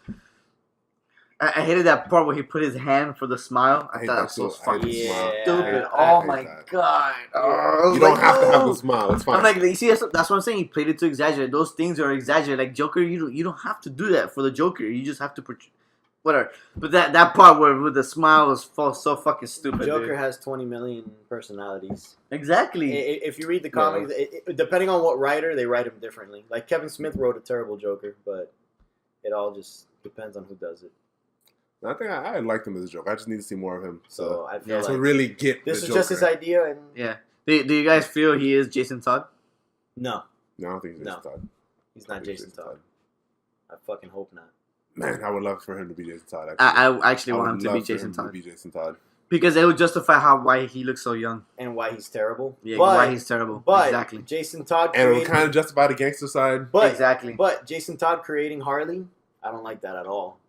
I hated that part where he put his hand for the smile. I hate thought that that was so too. I hate fucking the smile. stupid. I Oh hate my that. god. Oh, You don't have to have no. the smile. It's fine. I'm like, you see, that's what I'm saying. He played it to exaggerate. Those things are exaggerated. Like Joker, you don't have to do that for the Joker. You just have to whatever. But that part where with the smile was so fucking stupid. Joker dude. has 20 million personalities. Exactly. If you read the comics, depending on what writer, they write him differently. Like Kevin Smith wrote a terrible Joker, but it all just depends on who does it. I think I liked him as a Joker. I just need to see more of him. So I feel to like really get this the is just Joker. his idea, and Yeah. Do you guys feel he is Jason Todd? no, No, I don't think he's No. Jason Todd. he's not Jason Todd. I fucking hope not. Man, I would love for him to be Jason Todd. Actually. I actually I want would him to be love for Jason him Todd be Jason Todd. because it would justify why he looks so young. And why he's terrible. Yeah, but, why he's terrible. But Exactly. Jason Todd And it would creating, kind of justify the gangster side. but Exactly. But Jason Todd creating Harley, I don't like that at all.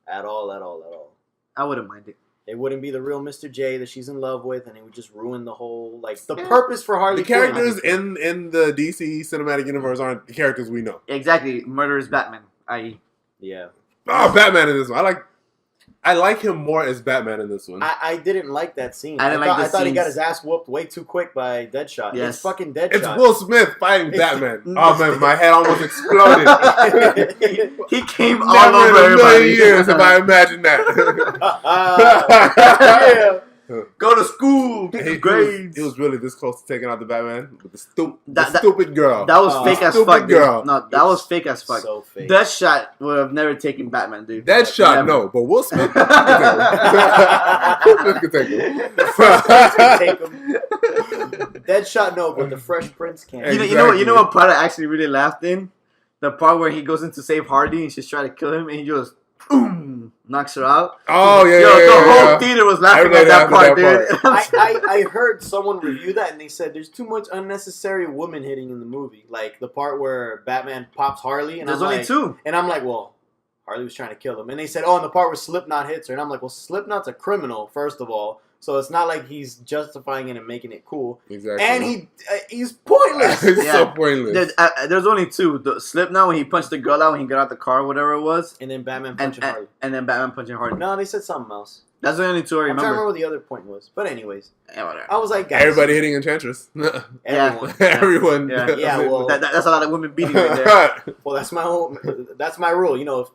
At all. I wouldn't mind it. It wouldn't be the real Mr. J that she's in love with, and it would just ruin the whole the purpose for Harley. The characters in the DC cinematic universe aren't the characters we know. Exactly. Murderous Batman. I.e. Yeah. Oh, Batman in this one. I like. I like him more as Batman in this one. I didn't like that scene. I didn't like the I thought he got scenes. his ass whooped way too quick by Deadshot. Yes. It's fucking Deadshot. It's Will Smith fighting It's- Batman. Oh man, my head almost exploded. He came all Never over in a million everybody. years have I imagined that. Yeah. Go to school, get he, the grades. he was really this close to taking out the Batman with the That- stupid girl. That was Oh, fake as stupid fuck, dude. girl. No, that was fake as fuck. So fake. Deadshot would have never taken Batman, dude. Deadshot, Never. no, but Will Smith can take him. Will Smith can take him. Take him. Deadshot, no, but the Fresh Prince can. You know what part I actually really laughed in? The part where he goes in to save Hardy and she's trying to kill him and he just boom, knocks her out. Oh yeah, Yo, yeah, the whole yeah. theater was laughing Everybody at that laughed part, at that dude. I heard someone review that and they said there's too much unnecessary woman hitting in the movie. Like the part where Batman pops Harley and There's I'm only like, two. And I'm like, well, Harley was trying to kill him. And they said, oh, and the part where Slipknot hits her. And I'm like, well, Slipknot's a criminal, first of all. So it's not like he's justifying it and making it cool. Exactly. And he's pointless. it's Yeah. so pointless. There's only two. The Slipknot when he punched the girl out when he got out the car, whatever it was, And then Batman and punching Harley. and then Batman punching Hardy. No, they said something else. That's the only two I I'm trying to remember remember. what the other point was. But anyways, Yeah, whatever. I was like, guys. Everybody hitting Enchantress. Everyone. Everyone. Yeah. Yeah, well- That's a lot of women beating right there. Well, that's my rule. You know, if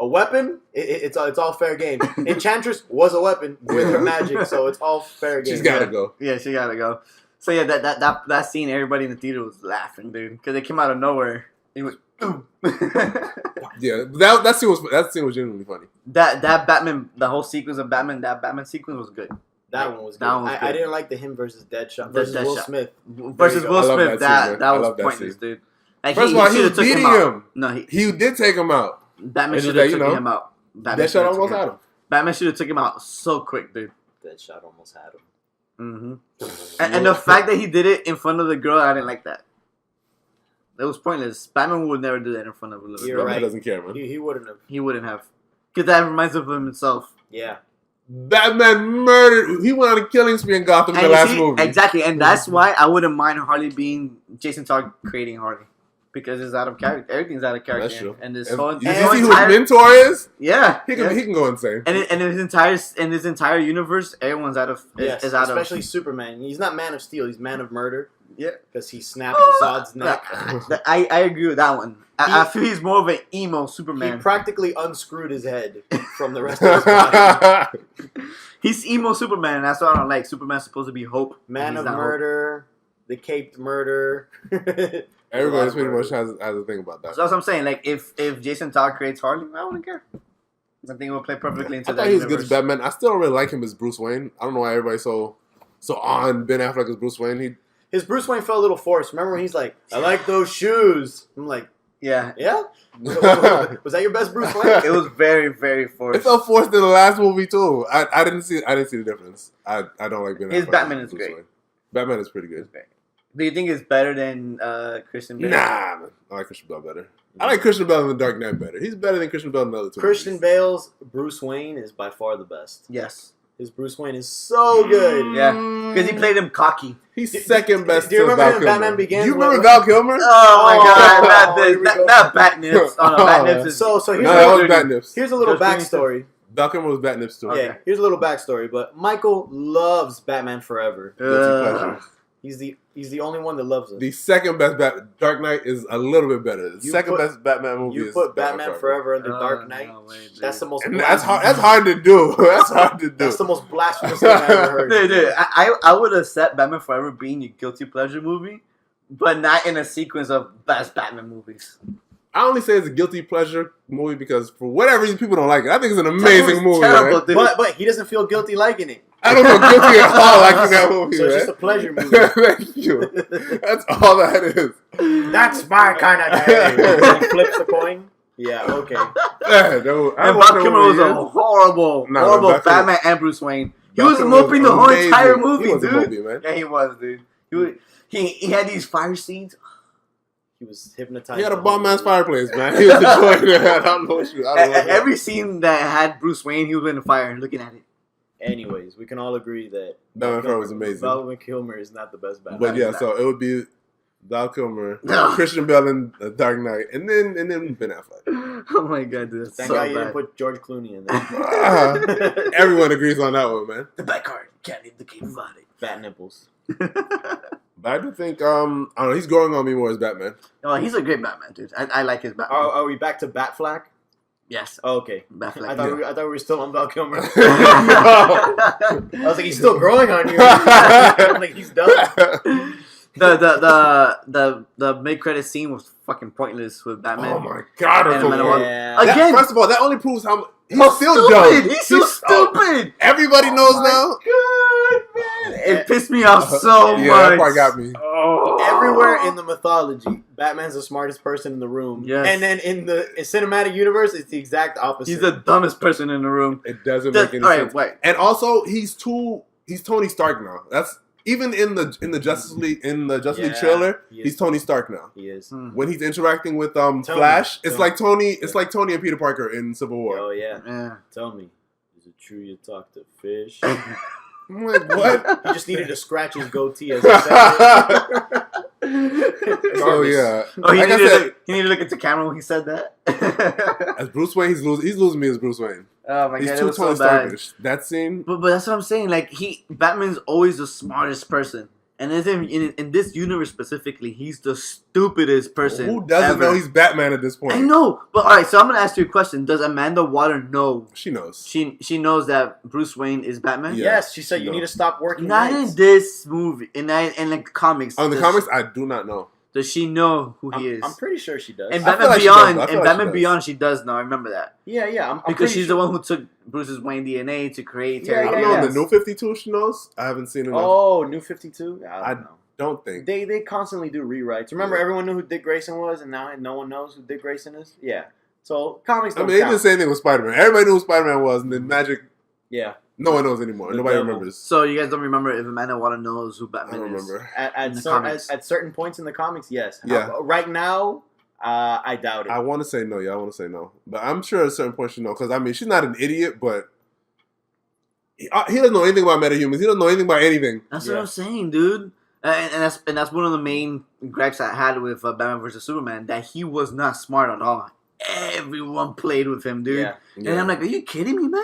a weapon, it's all fair game. Enchantress was a weapon with her magic, so it's all fair game. She's gotta go. Yeah, she gotta go. So yeah, that scene, everybody in the theater was laughing, dude, because it came out of nowhere. It was boom. Yeah, that scene was genuinely funny. that Batman, the whole sequence of Batman, that Batman sequence was good. That one was good. That one was I good. didn't like the him versus Deadshot The versus Will Deadshot. Smith. Versus you go. Will I love Smith, that scene, man. that I was love that pointless, scene. dude. Like, First of all, he shoulda was took him beating out. him. No, He did take him out. Batman It's should just have that, you taken know, him out. Batman Deadshot shoulda almost took had him. Batman should have took him out so quick, dude. Deadshot almost had him. And the fact that he did it in front of the girl, I didn't like that. It was pointless. Batman would never do that in front of a little You're girl. Batman right. doesn't care, man. He wouldn't have. He wouldn't have. Because that reminds him of himself. Yeah. Batman murdered. He went on a killing spree in Gotham in And the you last see, movie. exactly, and that's why I wouldn't mind Harley being Jason Todd creating Harley. Because it's out of character. Everything's out of character. That's true. And this If- whole, you this see whole who his entire, mentor is? yeah, He yeah. can go insane. And in his entire universe, everyone's out of Yes. is out Especially Superman. He's not Man of Steel. He's Man of Murder yeah. because he snapped Zod's neck. I agree with that one. I feel he's more of an emo He Superman. practically unscrewed his head from the rest of his body. He's emo Superman, and that's what I don't like. Superman's supposed to be hope. Man and he's of not hope. Murder, the Caped Murder. Everybody's pretty much has a thing about that. So that's what I'm saying. Like if Jason Todd creates Harley, I wouldn't care. I think it will play perfectly into I that thought he was good universe. as Batman. I still don't really like him as Bruce Wayne. I don't know why everybody's so on Ben Affleck as Bruce Wayne. His Bruce Wayne felt a little forced. Remember when he's like, "I like those shoes." I'm like, Yeah, "Yeah." Was that your best Bruce Wayne? it was very very forced. It felt forced in the last movie too. I didn't see the difference. I don't like Ben Affleck. His as Batman is Bruce great. Wayne. Batman is pretty good. Do you think it's better than Christian Bale? Nah, man. I like Christian Bale better. I like Christian Bale in The Dark Knight better. He's better than Christian Bale in the other two. Christian movies. Bale's Bruce Wayne is by far the best. Yes. His Bruce Wayne is so good. Yeah. Because he played him cocky. He's second best. Do you to remember Val him in Kilmer. Batman Begins? You remember When- Val Kilmer? Oh my Oh, god, here we go. not Batnips. Oh, no, Batnips is So here's, No, a that little, was Batnips. here's a little George Clooney backstory. Val Kilmer was Batnips too. Okay. Yeah, here's a little backstory. But Michael loves Batman Forever. pleasure. He's the only one that loves it. The second best Dark Knight is a little bit better. The You second put- best Batman movie You is put Batman Forever under Dark Knight. No way, dude. That's the most. And that's hard to do. That's hard to do. That's the most blasphemous thing I ever heard. Dude, I would accept Batman Forever being your guilty pleasure movie, but not in a sequence of best Batman movies. I only say it's a guilty pleasure movie because for whatever reason people don't like it. I think it's an amazing movie. Terrible, Man. dude. But he doesn't feel guilty liking it. I don't feel guilty at all liking that movie. So it's man. just a pleasure movie. Thank you. That's all that is. That's my kind of day. He flips the coin. Yeah. Okay. Yeah, no, I And watched Val that Kilmer movie, was a yeah. horrible, Nah, horrible Val Kilmer- Batman and Bruce Wayne. He Val was Kilmer moping the whole amazing. entire movie, He was dude. a movie, man. Yeah, he was, dude. He had these fire scenes. He was hypnotized. He had a the bomb whole man's movie. fireplace, man. He was enjoying it. I don't know what you. I don't know. Every scene that had Bruce Wayne, he was in the fire looking at it. Anyways, we can all agree that Batman Forever was amazing. Val Kilmer is not the best Batman. But yeah, so it would be Val Kilmer, No. Christian Bale in The Dark Knight, and then Ben Affleck. Oh my god, dude, that's Thank so God you bad. didn't put George Clooney in there. Everyone agrees on that one, man. The back card can't leave the game body. Fat nipples. But I do think I don't know, he's growing on me more as Batman. Oh, he's a great Batman, dude. I like his Batman. Are we back to Batflack? Yes, Oh, okay. Batfleck. I thought we were still on Val Kilmer. No. I was like, he's still growing on you. I'm like, he's done. the mid credit scene was fucking pointless with Batman. Oh my god! And so Man of long. War. Yeah. Again. First of all, that only proves how he's How still stupid! dumb. He's so stupid. Everybody knows now. It pissed me off so Yeah, much. that part got me. Oh. Everywhere in the mythology, Batman's the smartest person in the room. Yes. And then in the cinematic universe, it's the exact opposite. He's the dumbest person in the room. It doesn't Just- make any all right, sense. wait. And also, he's Tony Stark now. That's even in the Justice League League trailer. he is. He's Tony Stark now. He is. Hmm. When he's interacting with Flash, it's like Tony. It's like Tony and Peter Parker in Civil War. Oh, yeah. Yeah. Tell me, is it true you talk to fish? I'm like, what? He just needed to scratch his goatee as he said it. So yeah, Oh, he like I needed, said, he needed to look at the camera when he said that. as Bruce Wayne, he's losing me as Bruce Wayne. Oh my He's god, it too was Tony so bad. Starkish. That scene. But that's what I'm saying. Like Batman's always the smartest person, and in this universe specifically, he's the stupidest person. Who doesn't ever. know he's Batman at this point? I know, but all right. So I'm gonna ask you a question. Does Amanda Waller know? She knows. She knows that Bruce Wayne is Batman. Yeah. Yes, she said you No. need to stop working Not nights. in this movie. In like the comics. On the Does- comics, I do not know. Does she know who he is? I'm pretty sure she does. And I feel Batman like she Beyond. does. I feel And like Batman she does. Beyond, she does know. I remember that yeah, I'm because pretty she's sure. the one who took Bruce's Wayne DNA to create Yeah, Terry. I yeah, don't know. yeah. The New 52, she knows. I haven't seen enough. Oh, New 52? I don't know. Don't think. They constantly do rewrites. Remember, Yeah. everyone knew who Dick Grayson was, and now no one knows who Dick Grayson is? Yeah. So, comics I don't mean, they count. did the same thing with Spider-Man. Everybody knew who Spider-Man was, and then Magic, Yeah. no one knows anymore. The Nobody devil. remembers. So you guys don't remember if Amanda Waller knows who I Batman don't is? remember. At, In the cer- comics. at certain points in the comics, yes. Yeah. Right now, I doubt it. I want to say no. Yeah, I want to say no. But I'm sure at a certain point she knows. Because, I mean, she's not an idiot, but he doesn't know anything about metahumans. He doesn't know anything about anything. That's Yeah. what I'm saying, dude. And that's one of the main gripes I had with Batman vs Superman, that he was not smart at all. Everyone played with him, dude. Yeah. And I'm like, are you kidding me, man?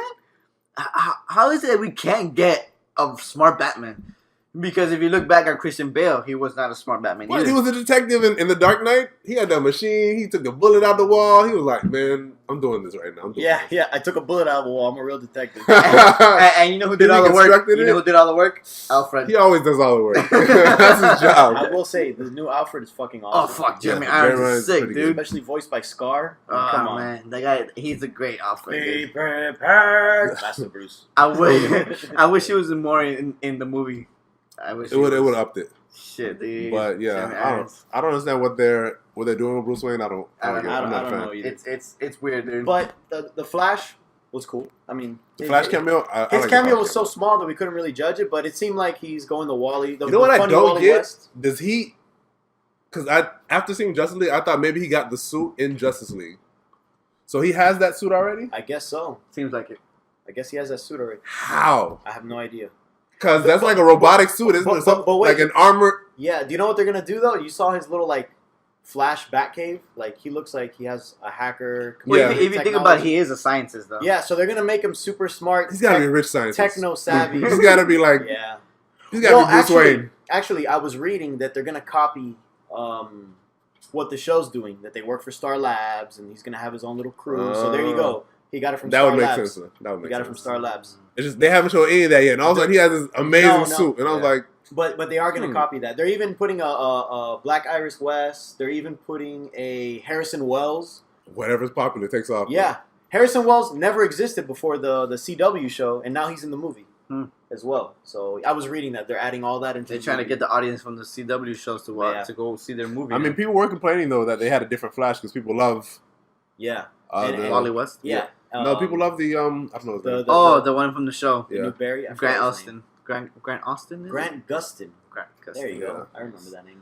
How is it that we can't get a smart Batman? Because if you look back at Christian Bale, he was not a smart Batman What, either. he was a detective in The Dark Knight. He had that machine. He took the bullet out the wall. He was like, man, I'm doing this right now. I'm doing Yeah, I took a bullet out of the wall. I'm a real detective. and you know who did He all the work? constructed You know it? who did all the work? Alfred. He always does all the work. That's his I job. will say, the new Alfred is fucking Oh awesome. fuck, Jeremy Yeah, Irons Jeremy is Irons is sick, pretty dude. good. Especially voiced by Scar. Oh Come on. man, that guy, he's a great Alfred. Be Dude. prepared. That's the Bruce. I wish he was more in the movie. I wish It would have upped it. Shit, dude. But yeah, Jeremy I don't Irons. understand what they're doing with Bruce Wayne. I don't I don't get it. know. I'm not I a don't fan. know either. It's weird, dude. But the Flash was cool. I mean, The Flash cameo. I His like the cameo Flash was so small that we couldn't really judge it, but it seemed like he's going to Wally. You know what I funny don't Wally get? West. Does he? Because after seeing Justice League, I thought maybe he got the suit in Justice League. So he has that suit already. I guess so. Seems like it. I guess he has that suit already. How? I have no idea. Because that's like a robotic suit, isn't it? but wait. Like an armor. Yeah, do you know what they're gonna do though? You saw his little like Flash Batcave. Like he looks like he has a hacker. Well, Yeah. if you think about it, he is a scientist, though. Yeah, so they're gonna make him super smart. He's got to be a rich scientist. techno savvy. He's got to be like. Yeah. He's got to be Bruce Wayne. Actually, I was reading that they're gonna copy what the show's doing. That they work for Star Labs, and he's gonna have his own little crew. So there you go. He got it from That Star would make Labs. sense. That would He make got it sense. from Star Labs. It's just they haven't shown any of that yet. And all of a sudden he has this amazing No, no. suit, and I was Yeah. like, But they are going to copy that. They're even putting a Black Iris West. They're even putting a Harrison Wells. whatever's popular takes off. Yeah, Harrison Wells never existed before the CW show, and now he's in the movie as well. So I was reading that they're adding all that into. They're the trying to movie. get the audience from the CW shows to Yeah. to go see their movie. I mean, people were complaining though that they had a different Flash because people love. Yeah. Wally West. Yeah. No, people love the I don't know. His name. The one from the show. the new Barry. I forgot Grant his name. Austin. Grant Austin. Is it? Grant Gustin. Grant Gustin. There you go. Yeah. I remember that name.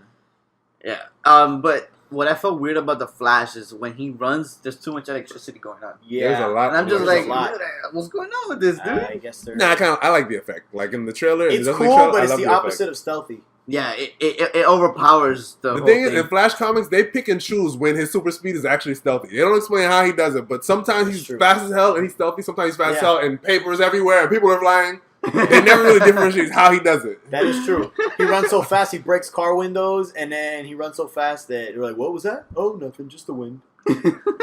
Yeah. But what I felt weird about the Flash is when he runs, there's too much electricity going on. Yeah. There's a lot. And I'm just There's like, a lot. what's going on with this, dude? I guess they're. Nah, I like the effect. Like in the trailer, in It's the Justice cool, League trailer, but I it's love the effect. opposite of stealthy. Yeah, it overpowers the The whole thing is, thing. in Flash comics, they pick and choose when his super speed is actually stealthy. They don't explain how he does it, but sometimes That's he's true. fast as hell and he's stealthy. Sometimes he's fast as Yeah. hell and papers everywhere and people are flying. They never really differentiate how he does it. That is true. He runs so fast, he breaks car windows, and then he runs so fast that you're like, what was that? Oh, nothing, just the wind.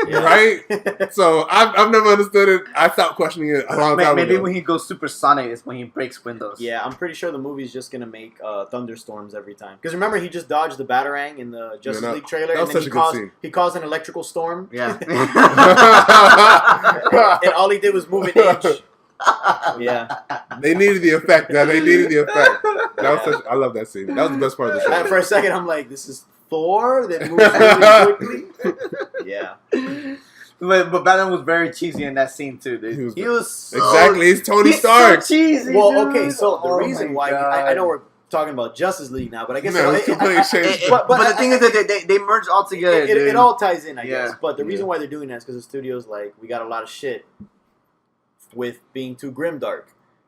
Right? So I've never understood it. I stopped questioning it a long time Maybe ago. when he goes supersonic is when he breaks windows. Yeah, I'm pretty sure the movie's just gonna make thunderstorms every time. Because remember, he just dodged the Batarang in the Justice that- League trailer, that was and then such a good scene. he caused an electrical storm. Yeah. And all he did was move an inch. Yeah. They needed the effect. They needed the effect. That was I love that scene. That was the best part of the show. For a second, I'm like, this is Thor that moves really quickly. Yeah. But Batman was very cheesy in that scene too, dude. He was so, Exactly. He's Tony he's Stark. So cheesy. Well, dude. okay, so the Oh reason my why God. I know we're talking about Justice League now, but I guess No, it's completely changed. But the thing is that they merge all together. it all ties in, I Yeah. guess. But the reason Yeah. why they're doing that is because the studio's like, we got a lot of shit with being too grimdark,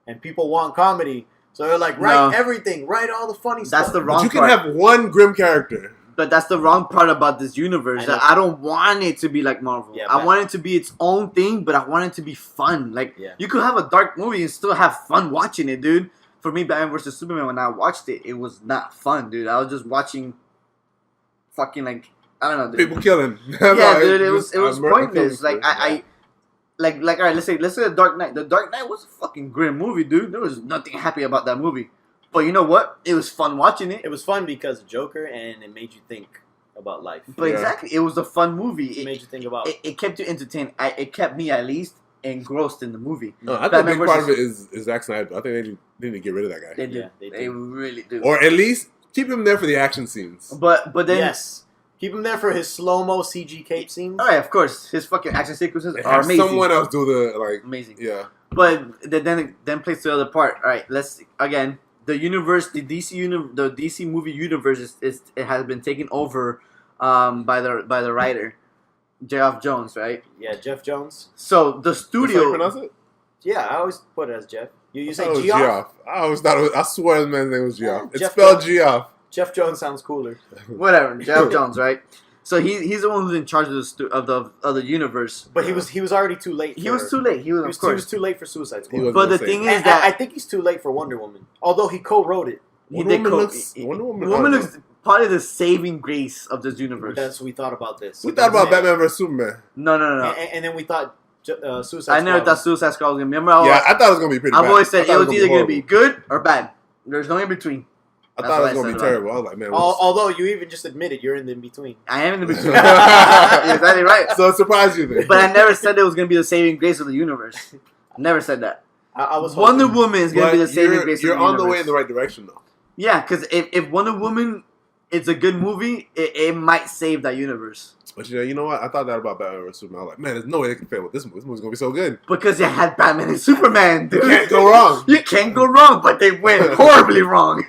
and people want comedy, so they're like, write No. everything, write all the funny That's stuff. the But wrong you can part. have one grim character. But that's the wrong part about this universe. I know. That I don't want it to be like Marvel. Yeah, I man. want it to be its own thing, but I want it to be fun. Like Yeah. you could have a dark movie and still have fun watching it, dude. For me, Batman vs Superman, when I watched it, it was not fun, dude. I was just watching, fucking like I don't know, dude. People killing. Yeah, dude, it was I'm pointless. killing Like I like all right. Let's say the Dark Knight. The Dark Knight was a fucking grim movie, dude. There was nothing happy about that movie. But you know what? It was fun watching it. It was fun because of Joker, and it made you think about life. But Yeah. exactly, it was a fun movie. It made you think about. It kept you entertained. It kept me at least engrossed in the movie. No, I think a Batman big part of it versus- is Zack Snyder. I think they need to get rid of that guy. They do. Yeah, they They do. really do. Or at least keep him there for the action scenes. but then Yes, keep him there for his slow mo CG cape scenes. all right, of course, his fucking action sequences And are have amazing. someone else do the Amazing. yeah. But then plays the other part. All right, let's again. The universe, the DC movie universe is it has been taken over by the writer, Geoff Jones, right? Yeah, Jeff Jones. So the That's how you studio, pronounce it? Yeah, I always put it as Jeff. You I say thought it was Geoff? Geoff. I always thought it was, I swear the man's name was Geoff. Yeah, It's Jeff spelled Jones. Geoff. Jeff Jones sounds cooler. whatever, Geoff Jones, right? So he's the one who's in charge of the universe. But he was already too late. He was too late. He was, of He course. was too late for Suicide Squad. He was But the insane. thing is And that I think he's too late for Wonder Woman. Although he co-wrote it. Wonder Woman co- looks- Wonder Woman- looks probably the saving grace of this universe. That's what we thought about this. We thought about That's it. Batman vs Superman. No. And then we thought Suicide I never Squad thought was- Suicide Squad was gonna be. Remember, Yeah, I thought it was gonna be pretty I've bad. always said I thought it was either gonna be horrible. good or bad. There's no in between. I That's thought it what was I gonna be said, terrible. I was like, man. Although you even just admitted you're in the in-between. I am in the between. You're exactly right. So it surprised you then. But I never said it was gonna be the saving grace of the universe. Never said that. I was Wonder hoping. Woman is gonna be the saving grace. You're of the on the universe. way in the right direction though. Yeah, because if Wonder Woman is a good movie, it might save that universe. But you know what? I thought that about Batman vs Superman. I was like, man, there's no way they can fail with this movie. This movie's gonna be so good. Because it had Batman and Superman, dude. You can't go wrong. You can't go wrong, but they went horribly wrong.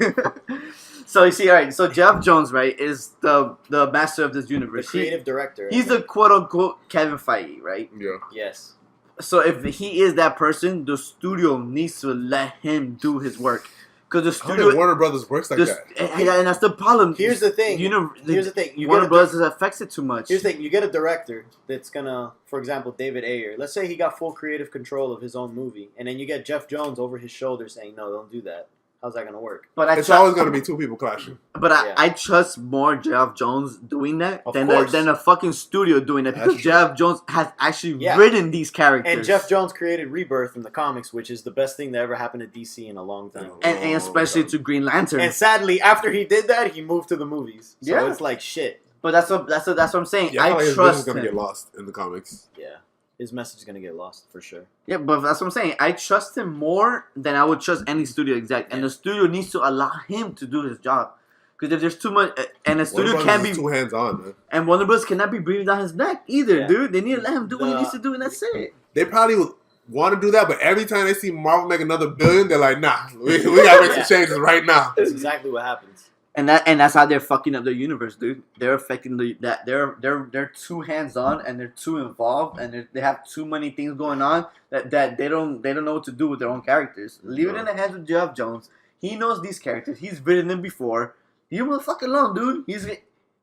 So you see, all right. So Geoff Jones, right, is the master of this The universe. creative director. He's the quote unquote Kevin Feige, right? Yeah. Yes. So if he is that person, the studio needs to let him do his work. Because the I don't studio, think Warner Brothers works like that. and that's the problem. Here's the thing. Here's the thing. You Warner get a- Brothers affects it too much. Here's the thing. You get a director that's gonna, for example, David Ayer. Let's say he got full creative control of his own movie, and then you get Jeff Jones over his shoulder saying, "No, don't do that." How's that gonna work? But I It's trust- always gonna be two people clashing. But Yeah. I trust more Geoff Jones doing that Of than course. a fucking studio doing that, That's because true. Geoff Jones has actually Yeah. written these characters. And Jeff Jones created Rebirth in the comics, which is the best thing that ever happened to DC in a long time. and especially to Green Lantern. And sadly, after he did that, he moved to the movies. So Yeah. it's like shit. But that's what I'm saying. Yeah, I feel like I his vision is trust gonna him. get lost in the comics. Yeah. His message is gonna get lost for sure. Yeah, but that's what I'm saying. I trust him more than I would trust any studio exec, and the studio needs to allow him to do his job. Because if there's too much, and the studio Warner can't Brothers be, is too hands on, man. and Warner Bros. Cannot be breathing down his neck either, Yeah. dude. They need to let him do what he The- needs to do, and that's it. They probably would want to do that, but every time they see Marvel make another billion, they're like, nah, we gotta make Yeah. some changes right now. That's exactly what happens. And that's how they're fucking up their universe, dude. They're affecting they're too hands on and they're too involved and they have too many things going on that they don't know what to do with their own characters. Leave it in the hands of Geoff Jones. He knows these characters. He's written them before. You will fuck alone, dude.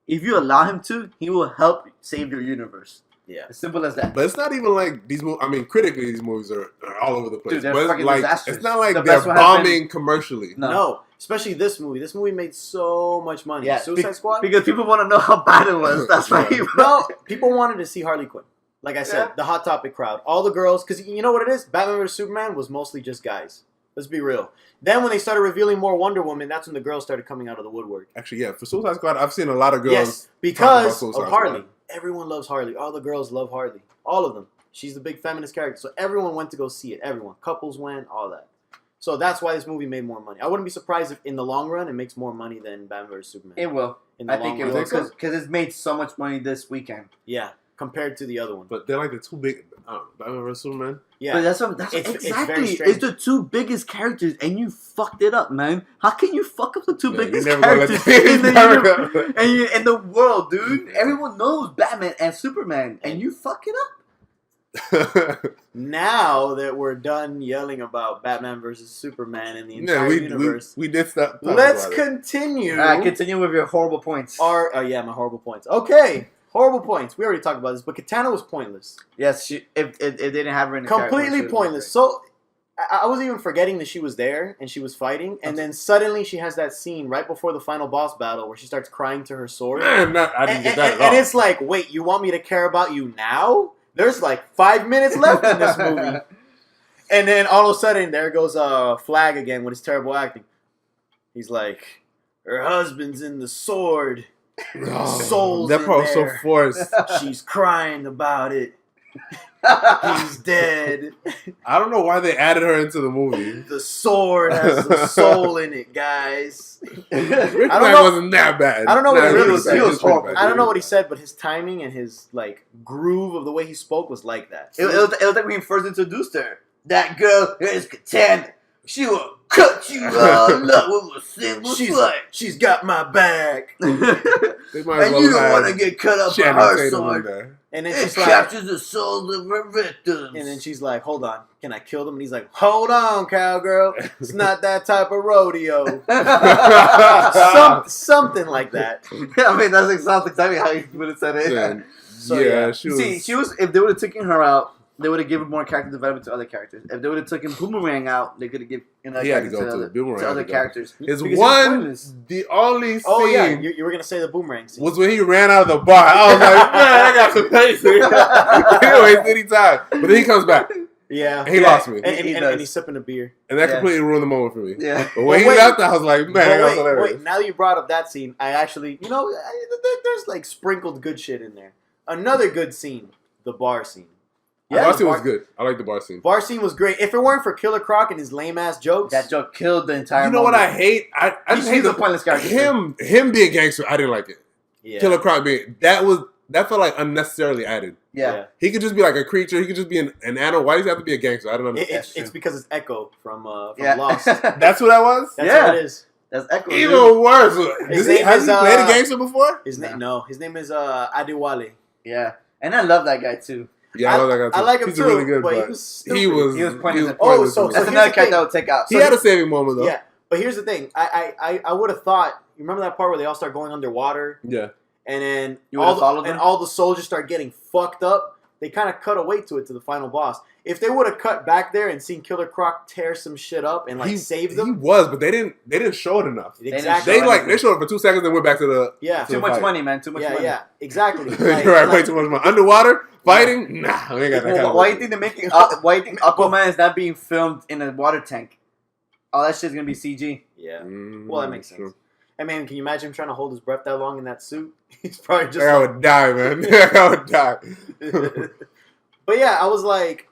If you allow him to, he will help save your universe. Yeah. As simple as that. But it's not even like these movies. I mean, critically, these movies are all over the place. Dude, they're but fucking it's like disasters. it's not like The they're best one has bombing commercially. No, especially this movie. This movie made so much money. Yeah, Suicide Squad. Because people want to know how bad it was. That's why. No, people wanted to see Harley Quinn. Like I said, Yeah. the Hot Topic crowd. All the girls, because you know what it is? Batman vs. Superman was mostly just guys. Let's be real. Then when they started revealing more Wonder Woman, that's when the girls started coming out of the woodwork. Actually, yeah, for Suicide Squad, I've seen a lot of girls. Yes, because talk of about Suicide Harley. Squad. Everyone loves Harley. All the girls love Harley. All of them. She's the big feminist character. So everyone went to go see it. Everyone. Couples went, all that. So that's why this movie made more money. I wouldn't be surprised if in the long run it makes more money than Batman vs. Superman. It will. In the I think it long will run. because it's made so much money this weekend. Yeah, compared to the other one. But they're like the two big. Batman vs Superman. Yeah. But that's It's very exactly. strange. It's the two biggest characters, and you fucked it up, man. How can you fuck up the two Yeah, biggest you never gonna let characters the- in the never universe gonna- and in the world, dude? Everyone knows Batman and Superman, and you fuck it up. Now that we're done yelling about Batman versus Superman and the Yeah, entire we universe, did stop. talking let's about it. continue. Continue with your horrible points. my horrible points. Okay, horrible points. We already talked about this, but Katana was pointless. Yes, if they didn't have her in the Completely character, pointless. So I was even forgetting that she was there and she was fighting, and then suddenly she has that scene right before the final boss battle where she starts crying to her sword. Man, I didn't get that at all. And it's like, wait, you want me to care about you now? There's like 5 minutes left in this movie. And then all of a sudden, there goes Flag again with his terrible acting. He's like, her husband's in the sword. Soul's that in part was so there. forced. She's crying about it. He's dead. I don't know why they added her into the movie. The sword has the soul in it, guys. Rick I Flag don't know- wasn't that bad. I don't know what Nah, he really was said. bad. He was pretty horrible. bad. I don't know what he said, but his timing and his like groove of the way he spoke was like that. It was like when he first introduced her. That girl is Katana. She will cut you all up with a single slice. She's got my back. They might as And well you don't have want to get cut up by Channing her Tatum in sword. there. And then It she's like, captures the souls of her victims. and then she's like, hold on, can I kill them? And he's like, hold on, cowgirl. It's not that type of rodeo. Something like that. I mean, that's exactly how you would have said it. Yeah, So, yeah, yeah. she was. See, she was. If they would have taken her out, they would have given more character development to other characters. If they would have taken Boomerang out, they could have given another He had to character go to, too. other, Boomerang to had other to go. characters. His Because one, pointless. the only scene Oh, yeah, you were going to say the boomerang scene. was when he ran out of the bar. I was like, man, I got some patience. He didn't waste any time. But then he comes back, Yeah. He lost me. And, He and does. he's sipping a beer. and that Yeah. completely ruined the moment for me. Yeah. But when he wait. left, I was like, man, that was hilarious. Wait, now that you brought up that scene, I actually, there's like sprinkled good shit in there. Another good scene, the bar scene. The bar the scene was good. I like the bar scene. Bar scene was great. If it weren't for Killer Croc and his lame ass jokes, That joke killed the entire. You know what moment. I hate? I just hate He's a pointless character. Him being gangster. I didn't like it. yeah. Killer Croc being that felt like unnecessarily added. Yeah. He could just be like a creature. He could just be an animal. Why does he have to be a gangster? I don't understand. It's true. because it's Echo from Yeah. Lost. That's what that was. That's Yeah. what it is. That's Echo. Even dude. worse. His Has name he is, played a gangster before? His name, No. no, his name is Adewale. Yeah. And I love that guy too. Yeah, I love that guy too. I like him He's too, really good, but he but was stupid. he was He was pointless. pointless so to me. That's here's another the character thing. I would take out. He had a saving moment though. Yeah, but here's the thing. I would have thought. You remember that part where they all start going underwater, Yeah. and then You would've all followed them? the soldiers start getting fucked up. They kind of cut away to it to the final boss. If they would have cut back there and seen Killer Croc tear some shit up and like save He them, was, but they didn't show it enough. exactly. They showed it for 2 seconds and went back to the Yeah, to Too much fight. money, man. Too much money. yeah, exactly. You're right, way too much money. Underwater fighting? Nah, we ain't got that kind Well, of why do you money. think they're making? Why do you think Aquaman is not being filmed in a water tank? All that shit's gonna be CG. Yeah. Mm, Well, that makes sense. true. I mean, can you imagine him trying to hold his breath that long in that suit? He's probably just. I would die, man. I would die. But yeah, I was like,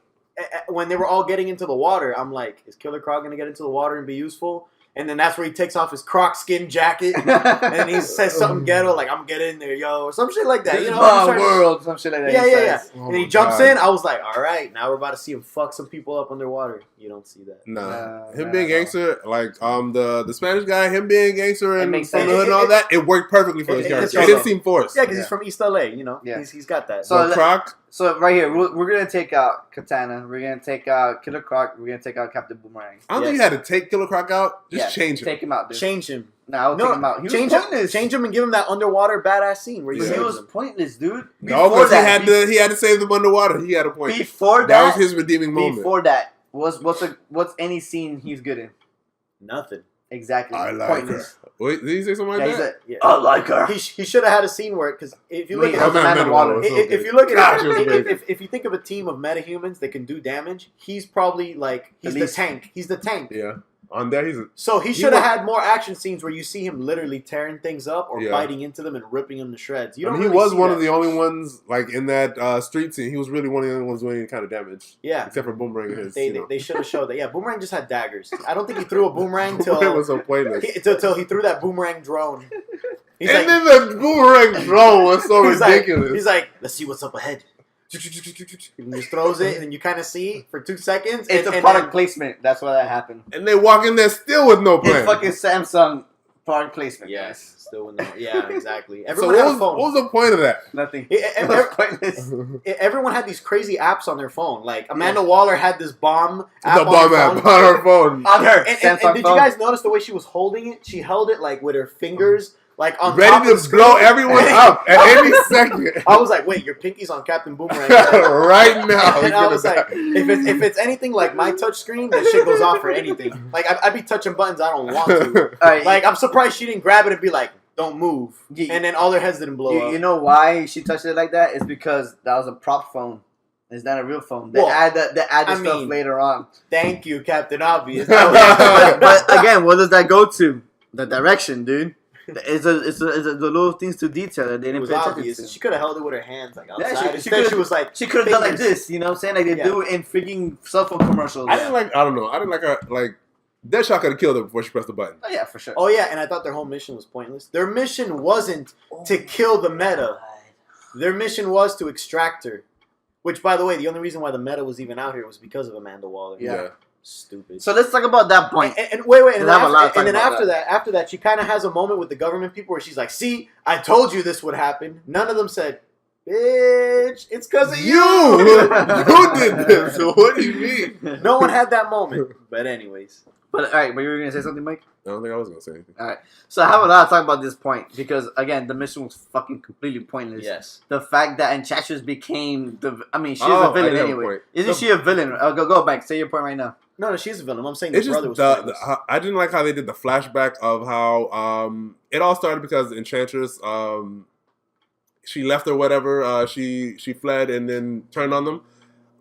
when they were all getting into the water, I'm like, is Killer Croc gonna get into the water and be useful? And then that's where he takes off his Croc skin jacket and he says something ghetto like, "I'm getting in there, yo," or some shit like that. This You is know, my he's trying to- world, some shit like that. Yeah, he yeah, yeah. says. Oh And he my jumps God. in. I was like, all right, now we're about to see him fuck some people up underwater. You don't see that. Nah. Nah, Him nah, being no. gangster, like the Spanish guy, him being gangster It and makes from sense. the hood and all that, it worked perfectly for his It- character. it's It didn't okay. seem forced. Yeah, because Yeah. he's from East LA. You know, Yeah. he's got that. So But Croc, So right here, we're gonna take out Katana. We're gonna take out Killer Croc. We're gonna take out Captain Boomerang. I don't think you had to take Killer Croc out. Just change him. Take him out, dude. Change him. No, I would take him out. He was pointless. Change him and give him that underwater badass scene where you He save was him. pointless, dude. No, because he had to save them underwater. He had a point. Before that was his redeeming moment. Before that, what's any scene he's good in? Nothing. Exactly. I like Pointless. her. Wait, did he say something like Yeah, he that? said, I like her. He should have had a scene where, because if you look Wait, at Amanda Waller. if you look Gosh, at it was amazing. if you think of a team of metahumans that can do damage, he's probably like he's the tank. He's the tank. Yeah. On there, So he should have had more action scenes where you see him literally tearing things up or Yeah. biting into them and ripping them to shreds. You I don't mean, he really was see one that. of the only ones, like, in that street scene. He was really one of the only ones doing any kind of damage. Yeah. Except for Boomerang and his, They should have showed that. Yeah, Boomerang just had daggers. I don't think he threw a boomerang It till was so pointless. till he threw that boomerang drone. He's And like, then the Boomerang drone was so he's like- ridiculous. he's like, let's see what's up ahead. And just throws it, and then you kind of see for 2 seconds. It's and a product then- placement. That's why that happened. And they walk in there still with no plan. It's fucking Samsung product placement. Yes, Guys. still in the yeah, exactly. So Everyone had a phone. what was the point of that? Nothing. It- It was pointless. Everyone had these crazy apps on their phone. Like Amanda Waller had this bomb app The on bomb her app phone. on her phone. On her And Samsung did phone. you guys notice the way she was holding it? She held it like with her fingers, like on top Ready of the to blow screen. everyone up at any second. I was like, wait, your pinky's on Captain Boomerang. Right now. And I was like, if it's anything like my touch screen, that shit goes off for anything. Like I'd be touching buttons I don't want to. All right, Like I'm surprised she didn't grab it and be like, "Don't move," Yeah. and then all their heads didn't blow up. you know why she touched it like that? It's because that was a prop phone. It's not a real phone. They Well, add the I stuff mean- later on. Thank you, Captain Obvious. but again, what does that go to? The direction, dude. It's the little things to detail that they It didn't was pay attention obvious. to. She could have held it with her hands like outside. Yeah, she Instead, could've- she was like, She could have done like fingers. this, you know what I'm saying? Like they Yeah. do in freaking cell phone commercials. I didn't like her. Like, Deadshot could have killed her before she pressed the button. Oh yeah, for sure. Oh yeah, and I thought their whole mission was pointless. Their mission wasn't to kill the meta. Their mission was to extract her. Which, by the way, the only reason why the meta was even out here was because of Amanda Waller. Yeah. Stupid. So let's talk about that point. And wait, and, We'll have a lot of and then time about after that, she kind of has a moment with the government people where she's like, "See, I told you this would happen." None of them said, "Bitch, it's because of you." You did this. So what do you mean? No one had that moment. But anyways, But all right, but you were gonna say something, Mike? I don't think I was gonna say anything. All right. So I have a lot to talk about this point because again, the mission was fucking completely pointless. yes. The fact that Enchantress became the, I mean, she's Oh, a villain I did have a anyway. point. Isn't she a villain? Go back. Say your point right now. No, she's a villain. I'm saying It's the just brother was the pointless. I didn't like how they did the flashback of how it all started because Enchantress she left or whatever, she fled and then turned on them,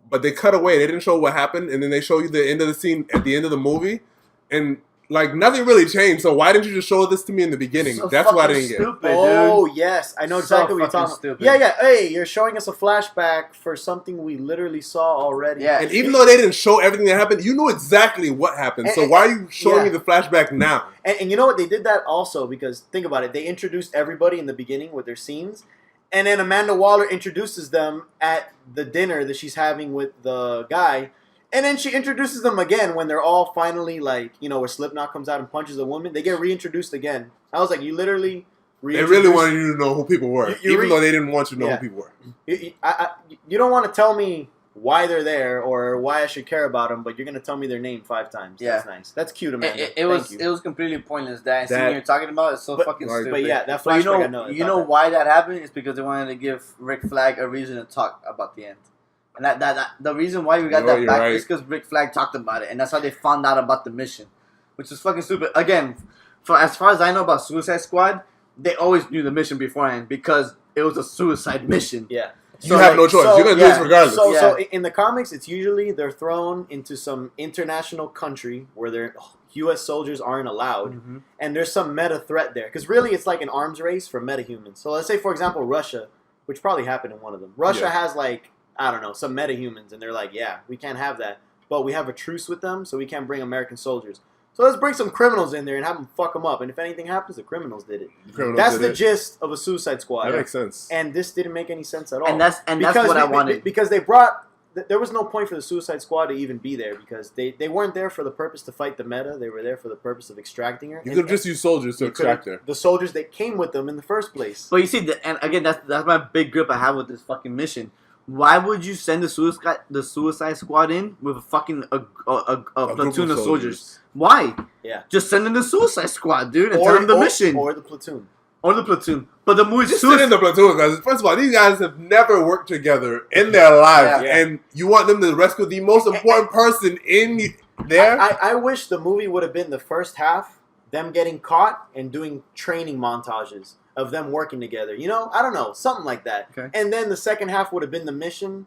but they cut away. They didn't show what happened, and then they show you the end of the scene at the end of the movie, and like nothing really changed. So why didn't you just show this to me in the beginning? So That's what I fucking didn't get. stupid, Oh dude. yes, I know So exactly what you're fucking talking stupid. about. Yeah. Hey, you're showing us a flashback for something we literally saw already. Yeah. And even though they didn't show everything that happened, you knew exactly what happened. So why are you showing yeah. me the flashback now? And you know what? They did that also because think about it. They introduced everybody in the beginning with their scenes, and then Amanda Waller introduces them at the dinner that she's having with the guy, and then she introduces them again when they're all finally like, you know, where Slipknot comes out and punches a woman. They get reintroduced again. I was like, you literally. They really wanted you to know who people were, You even though they didn't want you to know Yeah. who people were. You don't want to tell me why they're there or why I should care about them, but you're gonna tell me their name 5 times. Yeah. That's nice. That's cute, Amanda. It was Thank you. it was completely pointless. That scene That- you're talking about is so But- fucking like- stupid. But yeah, that But you flashback, know, I know. you know why that happened? It's because they wanted to give Rick Flag a reason to talk about the end. And that the reason why we got No, that you're back right. is because Rick Flag talked about it, and that's how they found out about the mission, which is fucking stupid. Again, for as far as I know about Suicide Squad, they always knew the mission beforehand because it was a suicide mission. Yeah. You have no choice. You're gonna do this regardless. So, Yeah. so in the comics, it's usually they're thrown into some international country where their U.S. soldiers aren't allowed, Mm-hmm. and there's some meta threat there. Because really, it's like an arms race for metahumans. So let's say, for example, Russia, which probably happened in one of them. Russia Yeah. has like, I don't know, some metahumans, and they're like, yeah, we can't have that. But we have a truce with them, so we can't bring American soldiers. So let's bring some criminals in there and have them fuck them up. And if anything happens, the criminals did it. The criminals That's did the it. gist of a Suicide Squad. That makes sense. And this didn't make any sense at all. And that's what I wanted. Because they brought. There was no point for the Suicide Squad to even be there because they weren't there for the purpose to fight the meta. They were there for the purpose of extracting her. You could have just used soldiers to you could've- extract her. the soldiers that came with them in the first place. But you see, and again, that's my big grip I have with this fucking mission. why would you send the Suicide Squad in with a fucking a group platoon of of soldiers? Why? Yeah. Just send in the Suicide Squad, dude, and tell them the mission or the platoon. or the platoon. But the movie Just sit in the platoon, guys. First of all, these guys have never worked together in their lives, Yeah. and you want them to rescue the most important person in there. I wish the movie would have been the first half, them getting caught and doing training montages of them working together. You know, I don't know, something like that. Okay. And then the second half would have been the mission,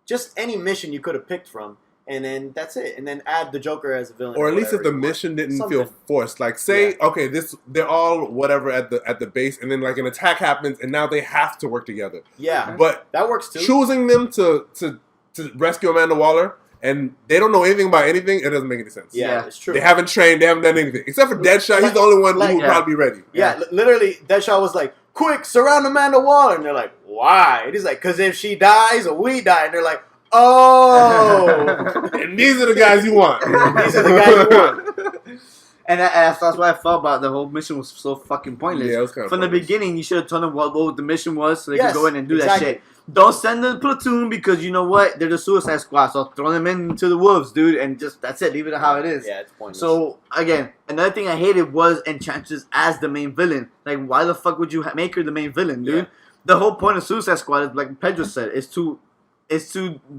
just any mission you could have picked from, and then that's it. And then add the Joker as a villain, Or at least if whatever the you want. mission didn't Something. feel forced. Like, say, okay, they're all whatever at the base, and then like an attack happens, and now they have to work together. Yeah, But that works too. choosing them to rescue Amanda Waller, and they don't know anything about anything, it doesn't make any sense. Yeah, Yeah. it's true. They haven't trained, they haven't done anything. Except for Deadshot, he's the only one who would yeah. probably be ready. Yeah, literally, Deadshot was like, "Quick, surround Amanda Waller," and they're like, "Why?" And he's like, "Cause if she dies or we die," and they're like, "Oh." And these are the guys you want. These are the guys you want. And that's what I felt about the whole mission was so fucking pointless. Yeah, it was kind of From pointless. the beginning, you should have told them what the mission was so they Yes, could go in and do exactly. that shit. Don't send the platoon because you know what? They're the Suicide Squad, so throw them into the wolves, dude, and just that's it. Leave it how it is. Yeah, it's pointless. So again, another thing I hated was Enchantress as the main villain. Like, why the fuck would you make her the main villain, dude? Yeah. The whole point of Suicide Squad is, like Pedro said, is to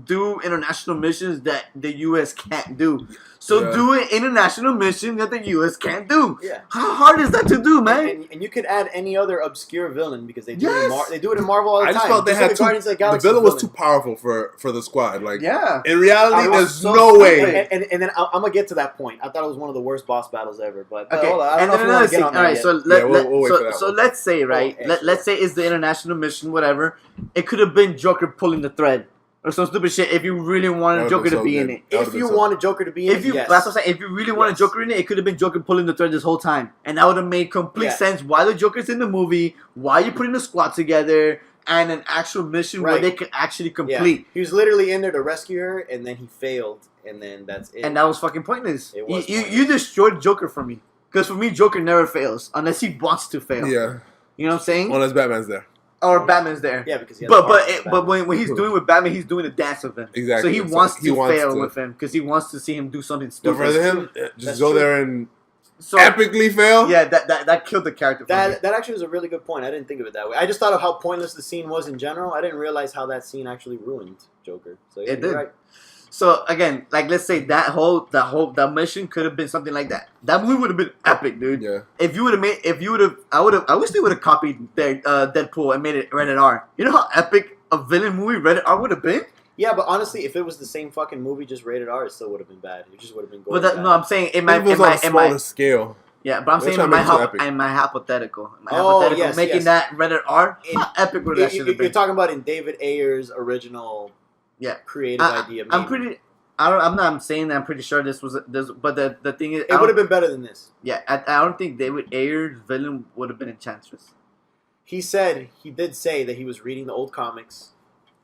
do international missions that the U.S. can't do. So Yeah. do an international mission that the U.S. can't do. Yeah. How hard is that to do, man? And you could add any other obscure villain because they do it. Yes. They do it in Marvel all the I time. just felt they Just had like Guardians of the the Galaxy villain was too powerful for the squad. Like, Yeah. in reality, I was there's so no way. stupid. And then I'm gonna get to that point. I thought it was one of the worst boss battles ever. But Okay, hold on. I don't and know if then we another want to thing. get All on that right, yet. so we'll wait for that so one. let's say, right? Oh, yeah, Let's say it's the international mission, whatever. It could have been Joker pulling the thread or some stupid shit if you really wanted That Joker would've to been be so in good. it. That If would've you been so- wanted Joker to be in, If you, yes. that's what I'm saying. If you really wanted Yes. Joker in it, it could have been Joker pulling the thread this whole time, and that would have made complete Yeah. sense. Why the Joker's in the movie? Why you putting the squad together and an actual mission where Right. they could actually Yeah. complete? He was literally in there to rescue her, and then he failed, and then that's it. And that was fucking pointless. It was you pointless. destroyed Joker for me, because for me Joker never fails unless he wants to fail. Yeah, You know what I'm saying? unless Batman's there. Or Batman's there. yeah, because he has But parts of but Batman. when he's doing with Batman, he's doing a dance with him. Exactly. So he So wants he to wants fail to- with him because he wants to see him do something But stupid. for him, just That's go true. there and So epically fail. yeah, that killed the character. For me. That actually was a really good point. I didn't think of it that way. I just thought of how pointless the scene was in general. I didn't realize how that scene actually ruined Joker. So yeah, It you're did. right. So again, like let's say that mission could have been something like that. That movie would have been epic, dude. Yeah. If you would have, I wish they would have copied Deadpool and made it rated R. You know how epic a villain movie rated R would have been? Yeah, but honestly, if it was the same fucking movie, just rated R, it still would have been bad. It just would have been But going no, I'm saying it might, It was on a smaller scale. yeah, but I'm They're saying trying in to my, make it so epic. in my hypothetical, yes, making yes. that rated R, In- how epic would that should have You're been? talking about in David Ayer's original Yeah. creative idea. I'm maybe. pretty. I'm saying that I'm pretty sure this was this, but the thing is, It would have been better than this. Yeah, I don't think David Ayer's villain would have been Enchantress. He did say that he was reading the old comics,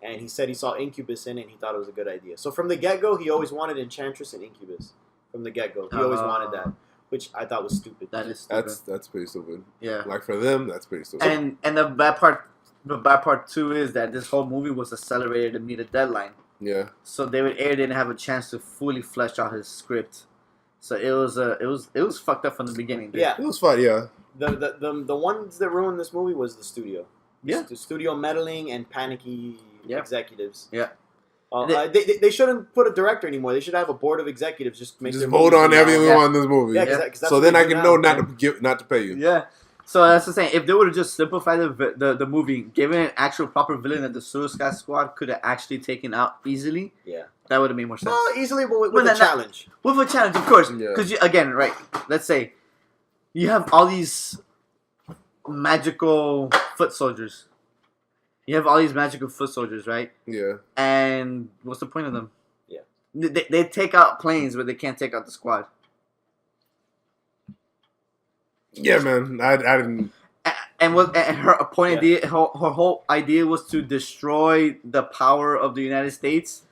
and he said he saw Incubus in it, and he thought it was a good idea. So from the get-go, he always wanted Enchantress and Incubus. From the get-go, he always wanted that, which I thought was stupid. That is stupid. That's pretty stupid. Yeah, Like for them, that's pretty stupid. and the bad part too is that this whole movie was accelerated to meet a deadline. Yeah. So David Ayer didn't have a chance to fully flesh out his script. So it was fucked up from the beginning. Dude. Yeah, It was fun, yeah. the ones that ruined this movie was the studio. Yeah. The studio meddling and panicky Yeah. executives. Yeah. They shouldn't put a director anymore. They should have a board of executives just make Just their vote movies on now. everything we Yeah. want in this movie. Yeah, Yeah. 'cause that's So what then they I do can now. know not to pay you. Yeah. So that's the saying. If they would have just simplified the movie, given an actual proper villain that the Suicide Squad could have actually taken out easily, Yeah. that would have made more sense. Well, easily, but with Well, a not- challenge. With a challenge, of course. Yeah. Because again, right? Let's say you have all these magical foot soldiers. You have all these magical foot soldiers, right? Yeah. And what's the point of them? Yeah. They take out planes, but they can't take out the squad. Yeah, man. I didn't. And her point Yeah. idea, her whole idea was to destroy the power of the United States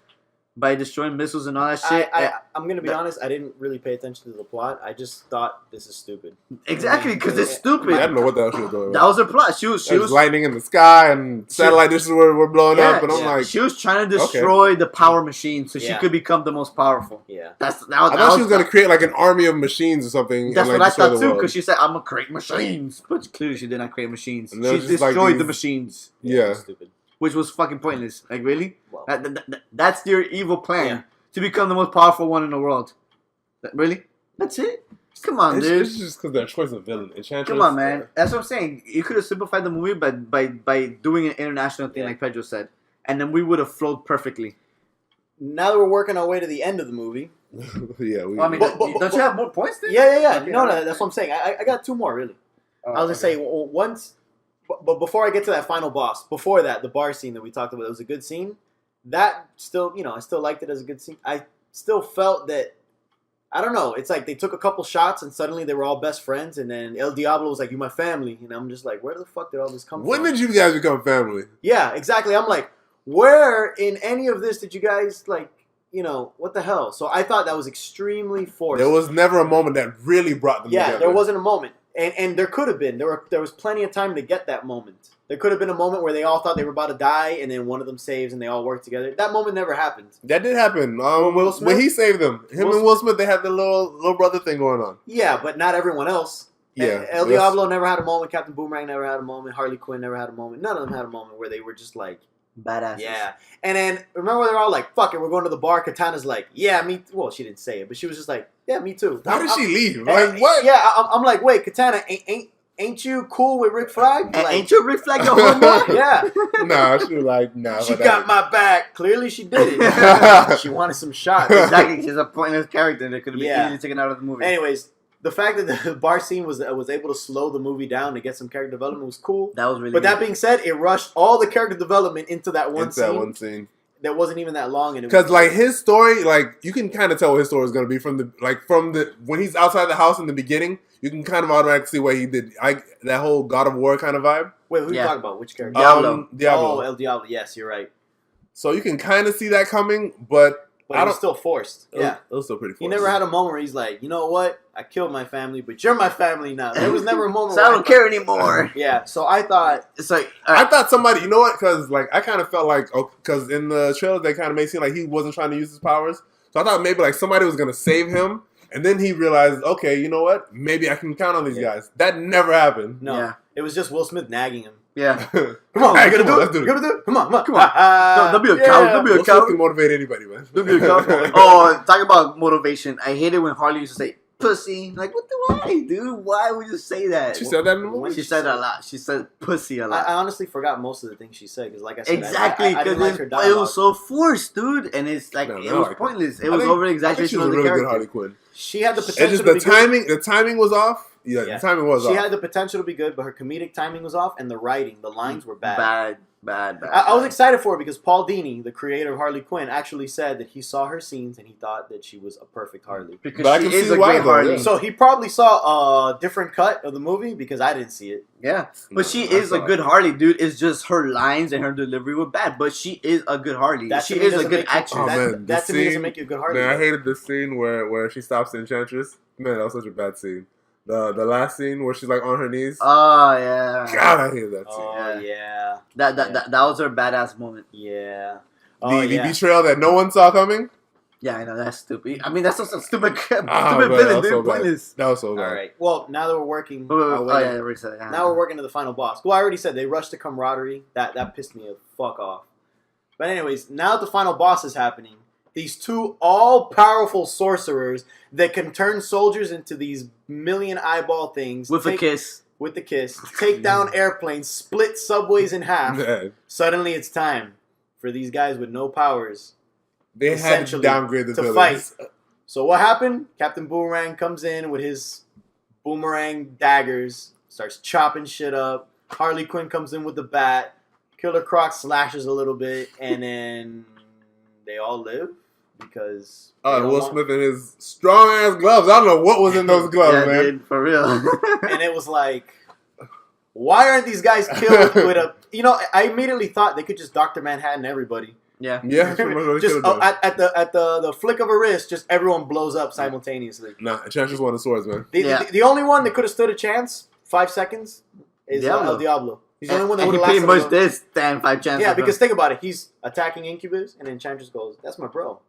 by destroying missiles and all that shit. I'm gonna be honest. I didn't really pay attention to the plot. I just thought this is stupid. Exactly, because it's stupid. I don't know what the hell she was doing. That was her plot. She was lightning in the sky and satellite dishes were blowing up, and I'm like, she was trying to destroy the power machine so she Yeah. could become the most powerful. Yeah. I thought she was gonna create like an army of machines or something. That's and, what I destroy thought the too, world. because she said, "I'm gonna create machines," but clearly she did not create machines. And there She was just, like, destroyed the these- machines, Yeah. Stupid. which was fucking pointless. Like really, Well, that's your evil plan Yeah. to become the most powerful one in the world. Really? That's it? Come on, dude. It's just because their choice of villain. Enchantress. Come on, man. That's what I'm saying. You could have simplified the movie by doing an international thing, Yeah. like Pedro said, and then we would have flowed perfectly. now that we're working our way to the end of the movie. Yeah. Well, I mean, But- don't you have more points? Then? Yeah. Okay, No, alright. that's what I'm saying. I got two more really. Oh, I was gonna say once, but before I get to that final boss, before that, the bar scene that we talked about, it was a good scene. That still, I still liked it as a good scene. I still felt that, I don't know, it's like they took a couple shots and suddenly they were all best friends, and then El Diablo was like, "You my family," and I'm just like, where the fuck did all this come When from? did you guys become family? Yeah, exactly. I'm like, where in any of this did you guys like? What the hell? So I thought that was extremely forced. There was never a moment that really brought them Yeah, together. there wasn't a moment, and there could have been. There was plenty of time to get that moment. There could have been a moment where they all thought they were about to die, and then one of them saves, and they all work together. That moment never happened. That did happen. Will Smith? When he saved them, him Will and Will Smith, they had the little brother thing going on. Yeah, but not everyone else. Yeah, El that's- Diablo never had a moment. Captain Boomerang never had a moment. Harley Quinn never had a moment. None of them had a moment where they were just like, Badass. yeah. And then remember they're all like, "Fuck it, we're going to the bar." Katana's like, "Yeah, me." Well, she didn't say it, but she was just like, "Yeah, me too." Why did I'm- she leave? I'm- Like what? Yeah, I'm like, wait, Katana, ain't you cool with Rick Flag? Like, Ain't you Rick Flag your homeboy? yeah. Nah, she was like, nah. She whatever. got my back. Clearly, she did it. She wanted some shots. Exactly. She's a pointless character that could have been Yeah. easily taken out of the movie. Anyways, the fact that the bar scene was able to slow the movie down to get some character development was cool. That was really. But that good. being said, it rushed all the character development into that one It's scene that one scene. that wasn't even that long. And it Because was like his story, like you can kind of tell what his story is going to be from the when he's outside the house in the beginning. You can kind of automatically see what he did. That whole God of War kind of vibe. wait, who are you Yeah. talking about? Which character? Diablo. Diablo. Oh, El Diablo. Yes, you're right. So you can kind of see that coming, but But I it was don't- still forced. it was, Yeah. it was still pretty. He Forced. never had a moment where he's like, you know what? I killed my family, but you're my family now. There was never a moment So where I don't care anymore. Yeah, so I thought, It's like I thought somebody, you know what? Because like I kind of felt like, because in the trailer they kind of made it seem like he wasn't trying to use his powers. So I thought maybe like somebody was gonna save him, and then he realized, okay, you know what? Maybe I can count on these Yeah. guys. That never happened. no. Yeah. It was just Will Smith nagging him. yeah. Come on, Hey, you gonna come on, do let's it? do You it. gonna do it? Come on, Come on. Don't be a coward. Don't be a Will Smith coward. can motivate anybody, man. Don't be a coward. Oh, talk about motivation. I hate it when Harley used to say pussy. Like, what the why, dude? Why would you say that? She said that in the movie. She said it a lot. She said pussy a I lot. honestly forgot most of the things she said because, like I said, Exactly, I didn't like her because it dialogue. was so forced, dude, and it's like No, it I was like pointless. It I was think- over I think she exaggeration was of a the really character. good Harley Quinn. She had the It's potential just to the be good. timing. The timing was off. Yeah, Yeah. the timing was She off. had the potential to be good, but her comedic timing was off, and the writing, the lines were bad. Bad. I was excited for it because Paul Dini, the creator of Harley Quinn, actually said that he saw her scenes and he thought that she was a perfect Harley. because But I she can is see a why, great though, Harley. yeah. So he probably saw a different cut of the movie because I didn't see it. Yeah, No, but she I is a saw good it. Harley, dude. It's just her lines and her delivery were bad, but she is a good Harley. That She to me is a doesn't good make you- actress. Oh, that, man, that the to me doesn't scene- make you a good Harley. Man, I though. hated the scene where she stops the Enchantress. Man, that was such a bad scene. The last scene where she's like on her knees. Oh yeah, God, I hated that scene. Oh yeah, that was her badass moment. yeah. Oh the yeah. betrayal that no one saw coming. Yeah, I know that's stupid. I mean, that's also stupid, stupid Ah, man, that villain, was dude. so bad. Pointless. That was so All bad. right. Well, now that we're working, Wait, our oh way yeah, to- we said it. now we're working to the final boss. Well, I already said they rushed the camaraderie. That pissed me the fuck off. But anyways, now that the final boss is happening, these two all-powerful sorcerers that can turn soldiers into these million eyeball things with a kiss. with the kiss, take down airplanes, split subways in half. Man, Suddenly, it's time for these guys with no powers they had to Essentially, downgrade the to villains. fight. So what happened? Captain Boomerang comes in with his boomerang daggers, starts chopping shit up. Harley Quinn comes in with the bat. Killer Croc slashes a little bit, and then they all live because. they Oh, don't Will want- Smith and his strong ass gloves. I don't know what was in those gloves, yeah, man. dude, for real. And it was like, why aren't these guys killed with a? You know, I immediately thought they could just Dr. Manhattan everybody. Yeah. Yeah, that's pretty much what they Just should have done. at the flick of a wrist, just everyone blows up simultaneously. Nah, Enchantress won the swords, man. The only one that could have stood a chance, 5 seconds, is Diablo. El Diablo. He's the only one that And would he have pretty lasted. much did stand 5 chances. Yeah, because think about it. He's attacking Incubus, and Enchantress goes, "That's my bro."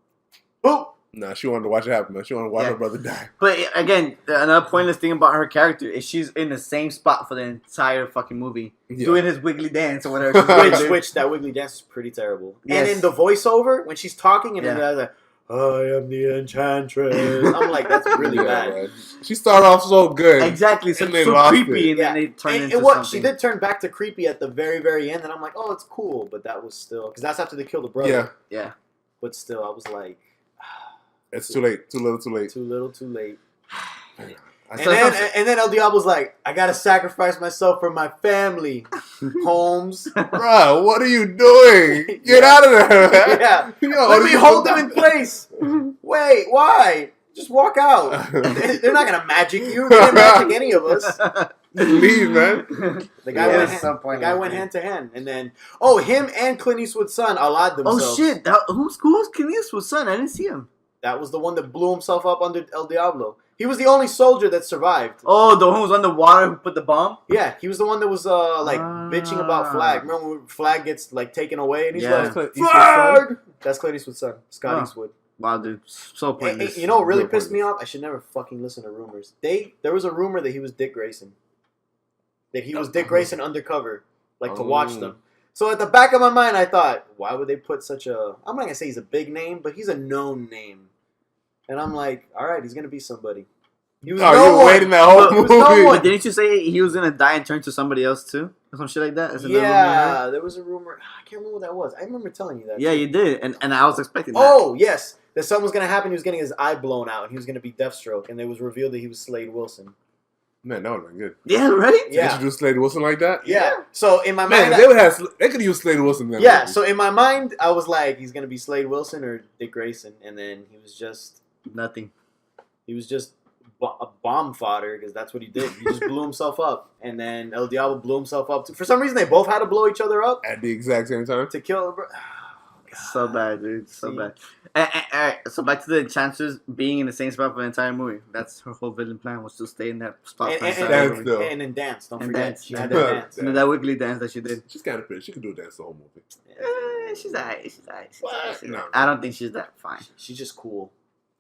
Boop. Nah, she wanted to watch it happen, man. She wanted to watch Yeah. her brother die. But again, another pointless thing about her character is she's in the same spot for the entire fucking movie, Yeah. doing his wiggly dance or whatever. She's doing, dude. Which that wiggly dance is pretty terrible. Yes. And in the voiceover, when she's talking, and Yeah. then like, "I am the Enchantress," I'm like, that's really Yeah, bad. man. She started off so good. Exactly, so, And they so lost creepy, it. and then Yeah. they turn And into what something. she did turn back to creepy at the very, very end, and I'm like, "Oh, it's cool," but that was still because that's after they killed the brother. Yeah, Yeah, But still, I was like, it's too late. Too little, too late. too little, too late. I And So then, it's- and then El Diablo's like, "I gotta sacrifice myself for my family, Holmes." Bruh, what are you doing? Get out of there, man. Yeah. Yo, Let me hold them in place. Wait, why? Just walk out. They're not gonna magic you. They can't magic any of us. Just leave, man. The guy Yeah, went, at some the point, guy I went think. hand to hand, and then him and Clint Eastwood's son allied themselves. Oh shit! Who's Clint Eastwood's son? I didn't see him. That was the one that blew himself up under El Diablo. He was the only soldier that survived. Oh, the one who was underwater who put the bomb. Yeah, he was the one that was bitching about Flag. Remember when Flag gets like taken away and he's Yeah. like, Clint Eastwood's son? "Flag!" That's Clint Eastwood's son, Scott Oh. Eastwood. Wow, dude, so Hey, pointless. you know what really Real pissed me pointless. off? I should never fucking listen to rumors. There was a rumor that he was Dick Grayson. That he was Dick Grayson undercover, like to watch Oh. them. So at the back of my mind, I thought, why would they put such a? I'm not gonna say he's a big name, but he's a known name. And I'm like, all right, he's gonna be somebody. He was Oh, no you were one. waiting that whole He was movie. no one. But didn't you say he was gonna die and turn to somebody else too, or some shit like that? Is it another rumor you heard? Yeah, there was a rumor. I can't remember what that was. I remember telling you that. Yeah, too. you did, and I was expecting that. Oh yes, that something was gonna happen. He was getting his eye blown out, and he was gonna be Deathstroke, and it was revealed that he was Slade Wilson. Man, that would have been good. Yeah, right. Yeah. Introduce Slade Wilson like that? Yeah. So in my Man, mind, they could use Slade Wilson then. yeah. So in my mind, I was like, he's gonna be Slade Wilson or Dick Grayson, and then he was just Nothing. a bomb fodder because that's what he did. He just blew himself up, and then El Diablo blew himself up. For some reason, they both had to blow each other up At the exact same time. to kill. So bad, dude. So See? bad. Alright, so back to the Enchantress being in the same spot for the entire movie. That's her whole villain plan, was to stay in that spot And, for the and, entire Dance movie. still. and then dance. Don't And forget, dance. she had Yeah. to dance. And then that wiggly dance that she did. She's kind of pretty. She could do a dance the whole movie. She's alright. She's alright. What? No. I don't think she's that fine. She's just cool.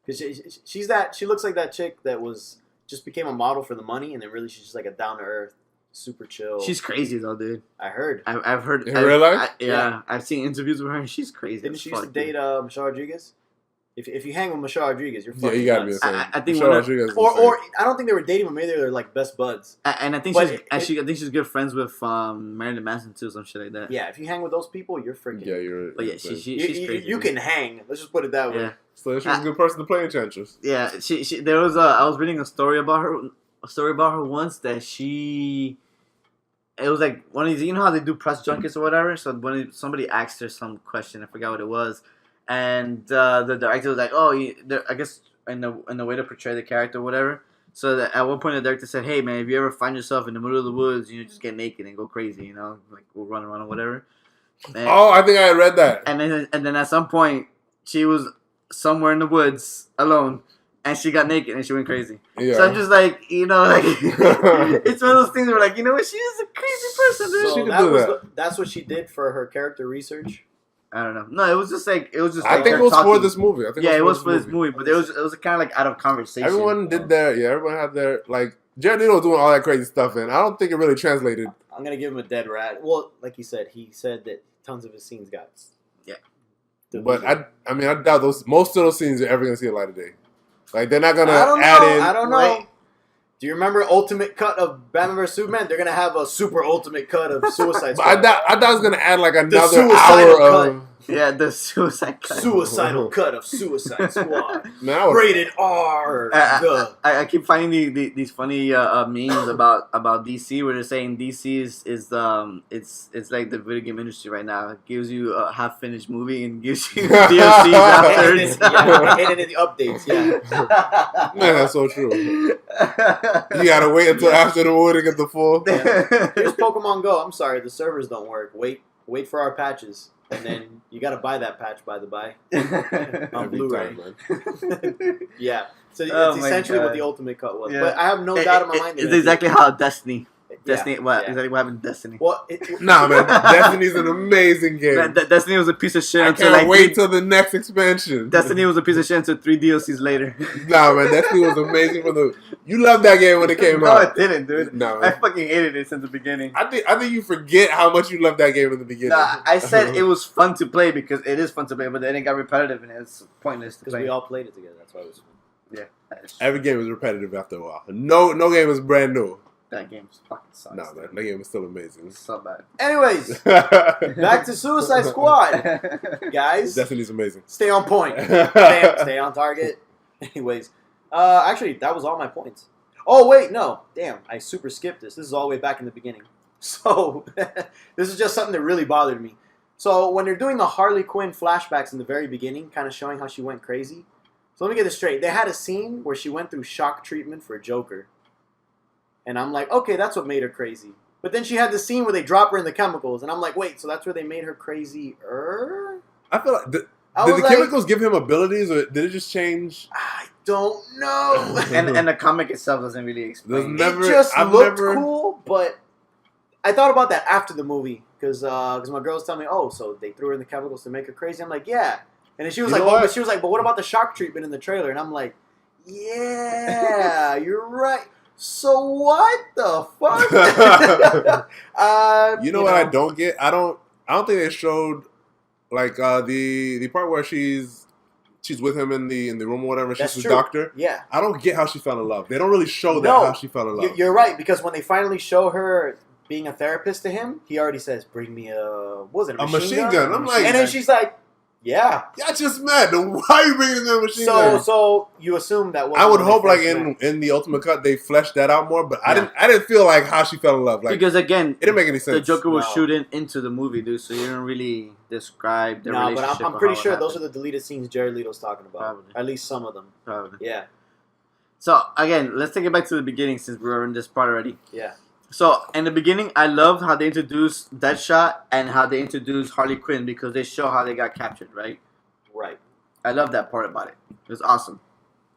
Cause she's that. She looks like that chick that was just became a model for the money, and then really she's just like a down to earth, super chill. She's crazy though, dude. I heard. I've heard. In real life? Yeah, Yeah. I've seen interviews with her, and she's crazy. Didn't as she used to fuck, date dude. Michelle Rodriguez? If you hang with Michelle Rodriguez, you're Yeah, fucking you gotta be nuts. the same. I think Michelle one of- Rodriguez is Or the same. I don't think they were dating, but maybe they were like best buds. And I think But she's I think she's good friends with Marilyn Manson too, some shit like that. Yeah, if you hang with those people, you're freaking. Yeah, you're. But yeah, you're she's you, crazy. you dude. can hang. Let's just put it that way. Yeah. So she was a good person to play Enchantress. Yeah, she there was I was reading a story about her once that it was like one of these, you know how they do press junkets or whatever. So somebody asked her some question, I forgot what it was, and the director was like, "Oh, I guess in the way to portray the character or whatever." So that at one point the director said, "Hey man, if you ever find yourself in the middle of the woods, just get naked and go crazy, like we'll run around or whatever." And, Oh, I think I read that. and then at some point she was somewhere in the woods alone, and she got naked and she went crazy. Yeah. So I'm just like, like it's one of those things where like, you know what, she is a crazy person, dude. So She could do that. that's what she did for her character research. I don't know. No, it was just like I like think her it was for talking. this movie. I think Yeah, it was for this movie, but it was kind of like out of conversation. Everyone did their. Yeah, everyone had their like. Jared Leto was doing all that crazy stuff, and I don't think it really translated. I'm gonna give him a dead rat. Well, like he said that tons of his scenes got. Yeah. But I mean, I doubt most of those scenes are ever gonna see the light of day. Like they're not gonna I don't add know. in. I don't know. Right. Do you remember Ultimate Cut of Batman vs Superman? They're gonna have a super Ultimate Cut of Suicide But I Squad. doubt I was gonna add like another suicidal hour cut. of. Yeah, the suicide cut. Suicidal Cut of Suicide Squad. Man, I would, Rated R. I keep finding these funny memes about DC where they're saying DC is it's like the video game industry right now. It gives you a half finished movie and gives you DLCs afterwards. and then the updates. Yeah. man, that's so true. You gotta wait until after the movie to get the full. Here's Pokemon Go. I'm sorry, the servers don't work. Wait for our patches. And then you got to buy that patch, by the by, on Every Blu-ray. time, man. Yeah. So Oh it's my essentially God. what the Ultimate Cut was. Yeah. But I have no doubt in my mind that It's exactly how Destiny. Yeah, Exactly what happened to Destiny. Well, Nah, man, Destiny's an amazing game. Destiny was a piece of shit I until can't like wait till the next expansion. Destiny was a piece of shit until 3 DLCs later. Nah, man, Destiny was amazing for the. You loved that game when it came No, out. I didn't, dude. No, I man. fucking hated it since the beginning. I think you forget how much you loved that game in the beginning. Nah, I said it was fun to play because it is fun to play, but then it got repetitive and it's pointless to because play. we all played it together. That's why it was fun. Yeah, Every game was repetitive after a while. No game was brand new. that game fucking sucks. Nah, man, that game was still amazing. It's so bad. Anyways, back to Suicide Squad, guys. Destiny's amazing. Stay on point. Stay on target. Anyways, actually, that was all my points. Oh wait, no, damn, I super skipped this. This is all the way back in the beginning. So this is just something that really bothered me. So when they're doing the Harley Quinn flashbacks in the very beginning, kind of showing how she went crazy. So let me get this straight. They had a scene where she went through shock treatment for Joker. And I'm like, okay, that's what made her crazy. But then she had the scene where they drop her in the chemicals. And I'm like, wait, so that's where they made her crazier? I feel like did was the like- chemicals give him abilities, or did it just change? I don't know. and the comic itself doesn't really explain. There's never- It just I've looked never- cool, but I thought about that after the movie. Because my girls tell me, oh, so they threw her in the chemicals to make her crazy? I'm like, yeah. And then she was You like, know well, what? but what about the shock treatment in the trailer? And I'm like, yeah, you're right. So what the fuck? You know what I don't get? I don't think they showed like the part where she's with him in the room or whatever. That's She's true. the doctor. Yeah. I don't get how she fell in love. They don't really show that No, how she fell in love. You're right, because when they finally show her being a therapist to him, he already says, bring me a machine gun. I'm like, and then she's like, yeah. y'all just mad. Then why are you bringing in a machine gun? So you assume that I would when they hope like first met. in the Ultimate Cut they fleshed that out more, but Yeah. I didn't feel like how she fell in love. Like Because again, it didn't make any sense. the Joker was No. shooting into the movie, dude, so you don't really describe the No, but relationship. I'm pretty sure those are the deleted scenes Jared Leto's talking about. Probably. At least some of them. Probably. Yeah, So again, let's take it back to the beginning since we were in this part already. yeah. So in the beginning, I loved how they introduced Deadshot and how they introduced Harley Quinn because they show how they got captured, right? Right. I love that part about it. It was awesome.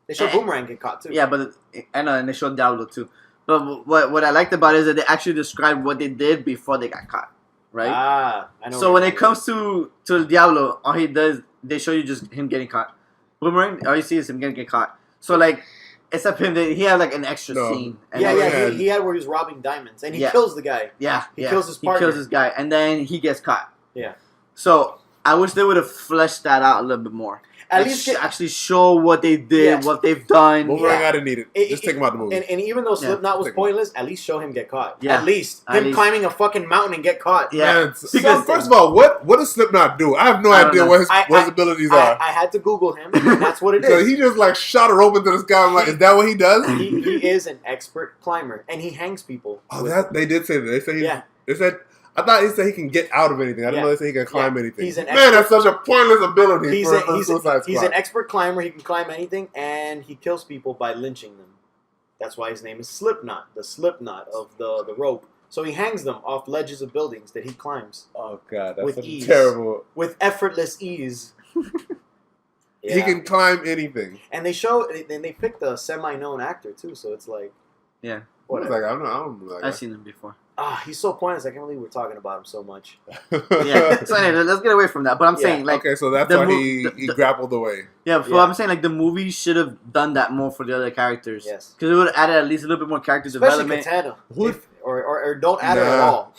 They show Eh. Boomerang get caught too. Yeah, but I know, and they showed Diablo too. But what I liked about it is that they actually described what they did before they got caught, right? Ah, I know. So what when you're it comes to Diablo, all he does, they show you just him getting caught. Boomerang, all you see is him getting caught. So like, except him, he had like an extra No. scene. yeah, then- yeah. Yeah. He had where he was robbing diamonds, and he Yeah. kills the guy. yeah, He yeah. kills his He partner. kills this guy, and then he gets caught. Yeah. So I wish they would have fleshed that out a little bit more. At Like, least get, actually show what they did, Yeah. what they've done. Boomerang, Yeah. I didn't need it. Just take him out the movie. and even though Slipknot was Take him. pointless, at least show him get caught. Yeah. At least At him least. climbing a fucking mountain and get caught. Yeah. Man, Because- so, first of all, what does Slipknot do? I have no I don't idea know. what his I- abilities I, are. I had to Google him, and that's what it So is. he just like shot a rope into the sky. I'm like, is that what he does? he is an expert climber, and he hangs people. Oh, with- that they did say that. They said Yeah. They said. I thought he said he can get out of anything. I didn't Yeah. know they said he can climb Yeah. anything. He's an Man, that's such a pointless ability He's, for a, he's, Suicide he's Squad. an expert climber. He can climb anything, and he kills people by lynching them. That's why his name is Slipknot, the Slipknot of the rope. So he hangs them off ledges of buildings that he climbs Oh god, that's with such ease. terrible. with effortless ease. Yeah. He can climb anything. And they show, and they picked a semi-known actor too. So it's like, Yeah. I was whatever. like, I don't know. I've seen them before. He's so pointless. I can't believe we're talking about him so much. Yeah. So anyway, let's get away from that. But I'm Yeah. saying like, okay, so that's the why mo- he the- grappled away. yeah. So Yeah. I'm saying like the movie should have done that more for the other characters. Yes. Because it would have added at least a little bit more character Especially development. Katana. Who- If- or don't add her at Nah. all.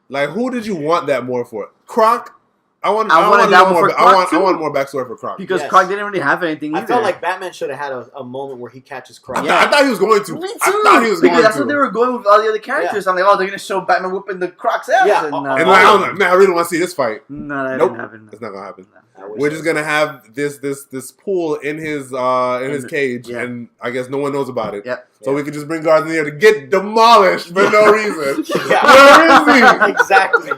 Like, who did you want that more for? Croc. I want I wanted want that more. one for I want Croc, too. more backstory for Croc. Because Yes. Croc didn't really have anything either. I felt like Batman should have had a moment where he catches Croc. Yeah. I thought he was going to. Me too. I thought he was because going that's to. what they were going with all the other characters. I'm like, oh, they're gonna show Batman whooping the Croc's ass. Yeah. And, And like, I was like, man, I really want to see this fight. no, that Nope. didn't happen. It's not gonna happen. I wish We're so. just gonna have this pool in his cage, Yeah. and I guess no one knows about it. Yep. So we can just bring guards in here to get demolished for no reason. Yeah. Where is he? Exactly.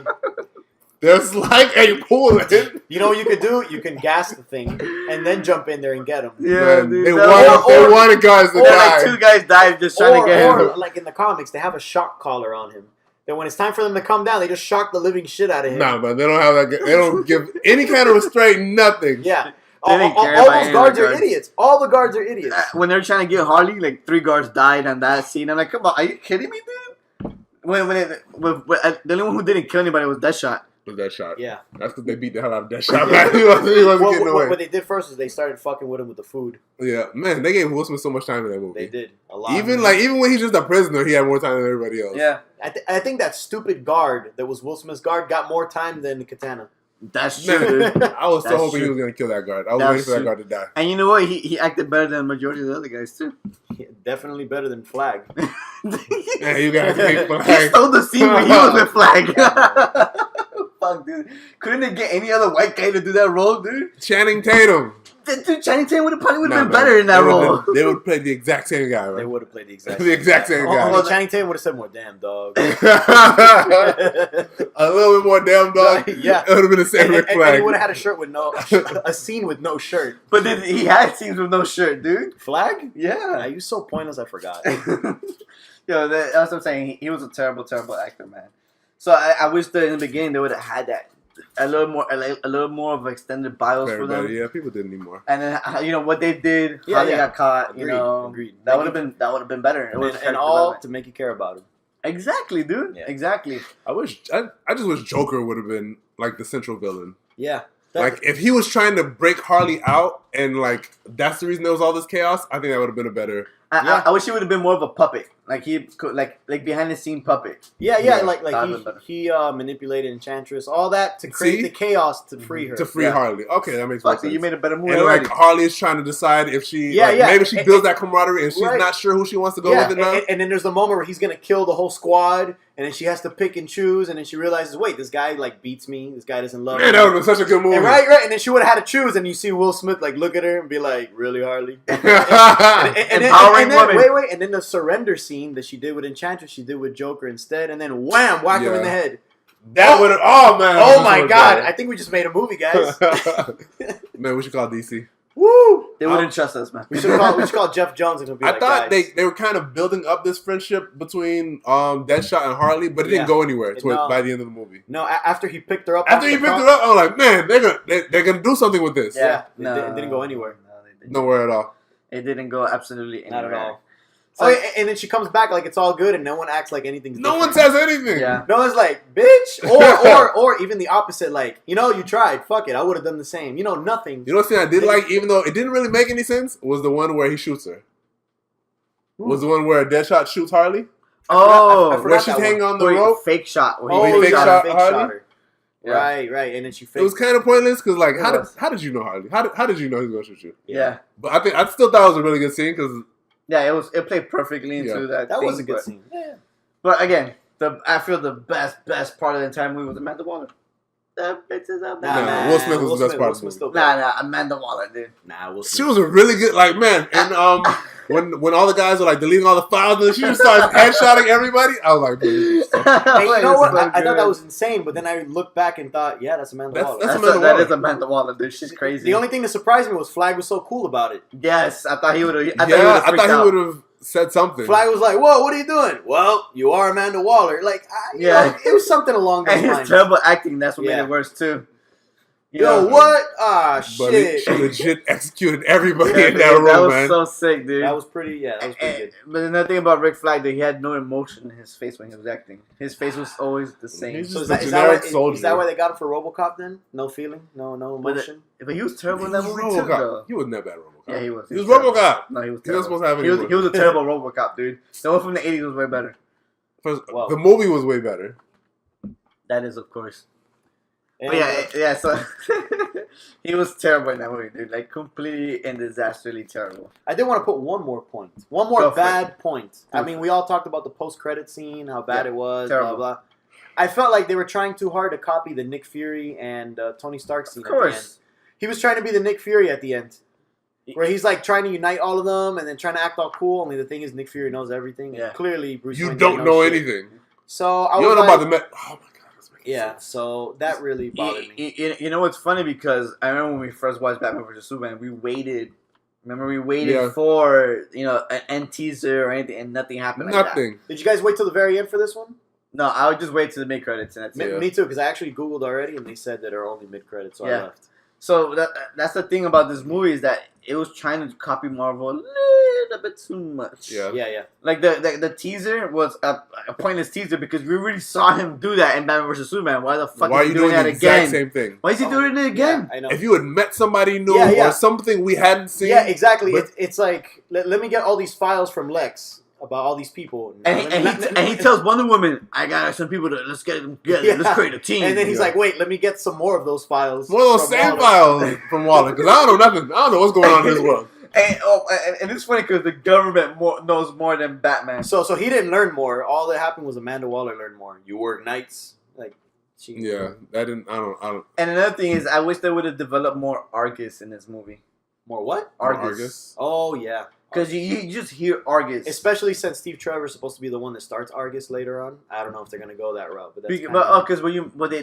There's like a pool in. You know what you could do? You can gas the thing and then jump in there and get him. Yeah, Man, dude. they that wanted, was- they wanted guys to or die. like two guys died just trying to get him. Or like in the comics, they have a shock collar on him. Then when it's time for them to come down, they just shock the living shit out of him. Nah, but they don't have that. They don't give any kind of restraint. Nothing. Yeah. They All didn't care all about those any guards of are the guards. idiots. All the guards are idiots. When they're trying to get Harley, like 3 guards died on that scene. I'm like, come on, are you kidding me, dude? The only one who didn't kill anybody was Deadshot. With that shot. Yeah. That's because they beat the hell out of that shot. He wasn't getting away. What they did first is they started fucking with him with the food. Yeah, man, they gave Will Smith so much time in that movie. They did a lot. Even when he's just a prisoner, he had more time than everybody else. Yeah, I think that stupid guard that was Will Smith's guard got more time than Katana. that's true, Man, dude. I was so That's hoping he true. was gonna kill that guard. I was That's waiting for that true. guard to die. And you know what? He acted better than the majority of the other guys, too. Definitely better than Flag. Yeah, you guys make He Flag. stole the scene when he was with Flag. Fuck, dude. Couldn't they get any other white guy to do that role, dude? Channing Tatum. Dude, Channing Tatum would have probably Nah, been man. better in that They would've role. been- They would play the exact same guy, They right? would have played the exact The exact same guy. Only Channing Tatum would have said more, damn dog. A little bit more damn dog. Yeah. It would have been the same Rick and he Flag. would have had a shirt with a scene with no shirt. But then he had scenes with no shirt, dude. Flag? Yeah. You so pointless. I forgot. Yo, that's what I'm saying. He was a terrible, terrible actor, man. So I wish that in the beginning they would have had that a little more of extended bios for them. Yeah, people didn't need more. And then what they did, Yeah, how they yeah. got caught, Agreed. that would have been better. It was And all to make you care about him. exactly, dude. Yeah. Exactly. I just wish Joker would have been like the central villain. Yeah. Like if he was trying to break Harley out and like that's the reason there was all this chaos, I think that would have been a better. Yeah. I wish he would have been more of a puppet, like he could, like behind the scene puppet. Yeah, Yeah. like That would've been better. he manipulated Enchantress, all that to create See? the chaos to free her. To free Yeah. Harley. Okay, that makes more Fuck, sense. you made a better movie And already. like Harley is trying to decide if she, Yeah, like, yeah. maybe she And- builds that camaraderie and she's Right. not sure who she wants to go Yeah, with it now. and then there's the moment where he's gonna kill the whole squad, and then she has to pick and choose, and then she realizes, wait, this guy like beats me. This guy doesn't love Man, me. that would have been such a good movie. And right, and then she would have had to choose, and you see Will Smith like look at her and be like, "Really, Harley?" Empowering then, woman. wait, and then the surrender scene that she did with Enchantress, she did with Joker instead, and then wham, whack him in the Yeah. head. That would have. Oh man. that Oh was my so god! good. I think we just made a movie, guys. Man, we should call DC. Woo! They wouldn't trust us, man. We should call Jeff Jones and he'll be I like, thought guys. they were kind of building up this friendship between Deadshot and Harley, but it didn't Yeah. go anywhere No. by the end of the movie. No, after he picked her up. After he picked it up, I'm like, man, they're gonna do something with this. Yeah. It didn't go anywhere. No, they didn't. Nowhere at all. It didn't go absolutely anywhere. Not at all. So, Oh, and then she comes back like it's all good, and no one acts like anything's No one different. says anything. yeah. No one's like, bitch, or even the opposite, like, you tried, fuck it, I would have done the same. Nothing. You know what thing I did like, even though it didn't really make any sense, was the one where he shoots her. Was the one where Deadshot shoots Harley? Oh, I forgot Where she's that hanging one. on the wait, rope? fake shot. Where Oh, he fake yeah, shot fake Harley? shot her. Yeah. Right, and then she faked. It was kind of pointless because, like, It how was. did you know Harley? How did you know he was gonna shoot you? Yeah. But I still thought it was a really good scene because Yeah, it played perfectly into Yeah. that. That thing, was a good but, scene. Yeah. But again, I feel the best part of the entire movie was Amanda Waller. That bitch is a Nah, Will Smith was the best part of the movie. still Nah, Amanda Waller, dude. Nah, Will Smith. she was a really good, like, man. And when all the guys were like deleting all the files and she just started headshotting everybody, I was like, dude, Hey, you know what? I thought that was insane, but then I looked back and thought, yeah, that's Amanda Waller. that's Amanda Waller. That is Amanda Waller, dude. She's crazy. The only thing that surprised me was Flag was so cool about it. Yes, I thought he would have. I thought he would have said something. Flag was like, "Whoa, what are you doing?" Well, you are Amanda Waller. Like, Yeah. it was something along those And his lines. terrible acting, that's what made Yeah. it worse, too. Yo, what? Ah, But shit. she legit executed everybody Yeah, in that that room, was man. so sick, dude. That was pretty. Yeah, that was pretty good. But another thing about Rick Flag, that he had no emotion in his face when he was acting. His face was always the same. He's So just is a that, generic soldier. is that why they got him for RoboCop then? No feeling, no But emotion. But he was terrible in that movie, too, RoboCop. though. He was never bad RoboCop. Yeah, he was. He was terrible. RoboCop. No, he was He wasn't terrible. supposed to have any He was emotion. a terrible RoboCop, dude. The one from the 80s was way better. First, Wow. the movie was way better. That is, of course. But And, yeah, so he was terrible in that movie, dude. Like, completely and disastrously terrible. I did want to put one more point. One Go more for bad point. Go I for mean, we all talked about the post-credit scene, how bad Yeah, it was, terrible. blah, blah. I felt like they were trying too hard to copy the Nick Fury and Tony Stark scene Of at the end. course. He was trying to be the Nick Fury at the end. Where he's like trying to unite all of them and then trying to act all cool. Only the thing is, Nick Fury knows everything. Yeah. And clearly, Bruce You Wayne don't didn't know shit. anything. So I You was don't know like, about the Oh my god. that's making yeah. sense. So that really bothered me. You know what's funny? Because I remember when we first watched Batman vs. Superman, we waited. Remember, we waited Yeah. for, an end teaser or anything, and nothing happened like that. Nothing. Did you guys wait till the very end for this one? No, I would just wait to the mid credits and that's it. Yeah. Me too, because I actually Googled already, and they said that are only mid credits, so I Yeah. left. So that's the thing about this movie is that it was trying to copy Marvel a little bit too much. Yeah. Yeah. Like the teaser was a pointless teaser because we already saw him do that in Batman vs Superman. Why the fuck Why are is you he doing doing that the exact again? same thing? Why is he doing it again? Yeah, I know. If you had met somebody new Yeah. or something we hadn't seen, Yeah, exactly. but- It's like let me get all these files from Lex about all these people, And he tells Wonder Woman, "I got some people to let's get them together. Yeah. Let's create a team." and then he's Yeah. like, "Wait, let me get some more of those files." one of those from same Waller." files from Waller because I don't know nothing. I don't know what's going on in his world. And it's funny because the government knows more than Batman. So he didn't learn more. All that happened was Amanda Waller learned more. You work nights, like she. Yeah, that didn't. I don't. And another thing is, I wish they would have developed more Argus in this movie. More what? Argus. Oh yeah. Because you just hear Argus. Especially since Steve Trevor's supposed to be the one that starts Argus later on. I don't know if they're gonna go that route, but that's Because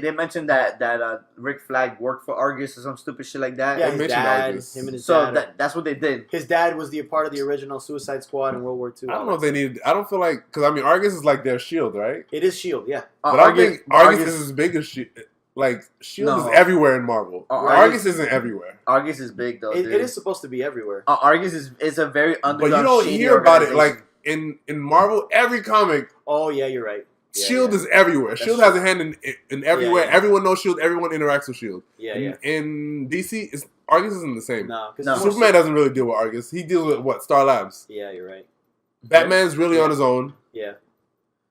they mentioned that Rick Flag worked for Argus or some stupid shit like that. yeah, They his mentioned dad, Argus. him and his So dad. that's what they did. His dad was a part of the original Suicide Squad in World War II. I don't know if they need. I don't feel like because I mean Argus is like their shield, right? It is Shield, yeah. But I don't think Argus is as big as Shield. Like Shield No. is everywhere in Marvel. Argus isn't everywhere. Argus is big though. It dude. is supposed to be everywhere. Argus is a very But underground. you don't shady hear about it organization. like in Marvel. Every comic, Oh yeah, you're right. Yeah, Shield yeah. is everywhere. That's Shield true. has a hand in everywhere. Yeah. Everyone knows Shield. Everyone interacts with Shield. Yeah, in, yeah. in DC, Argus isn't the same. No, because No. Superman doesn't really deal with Argus. He deals with what? Star Labs. Yeah, you're right. Batman's really on his own. Yeah.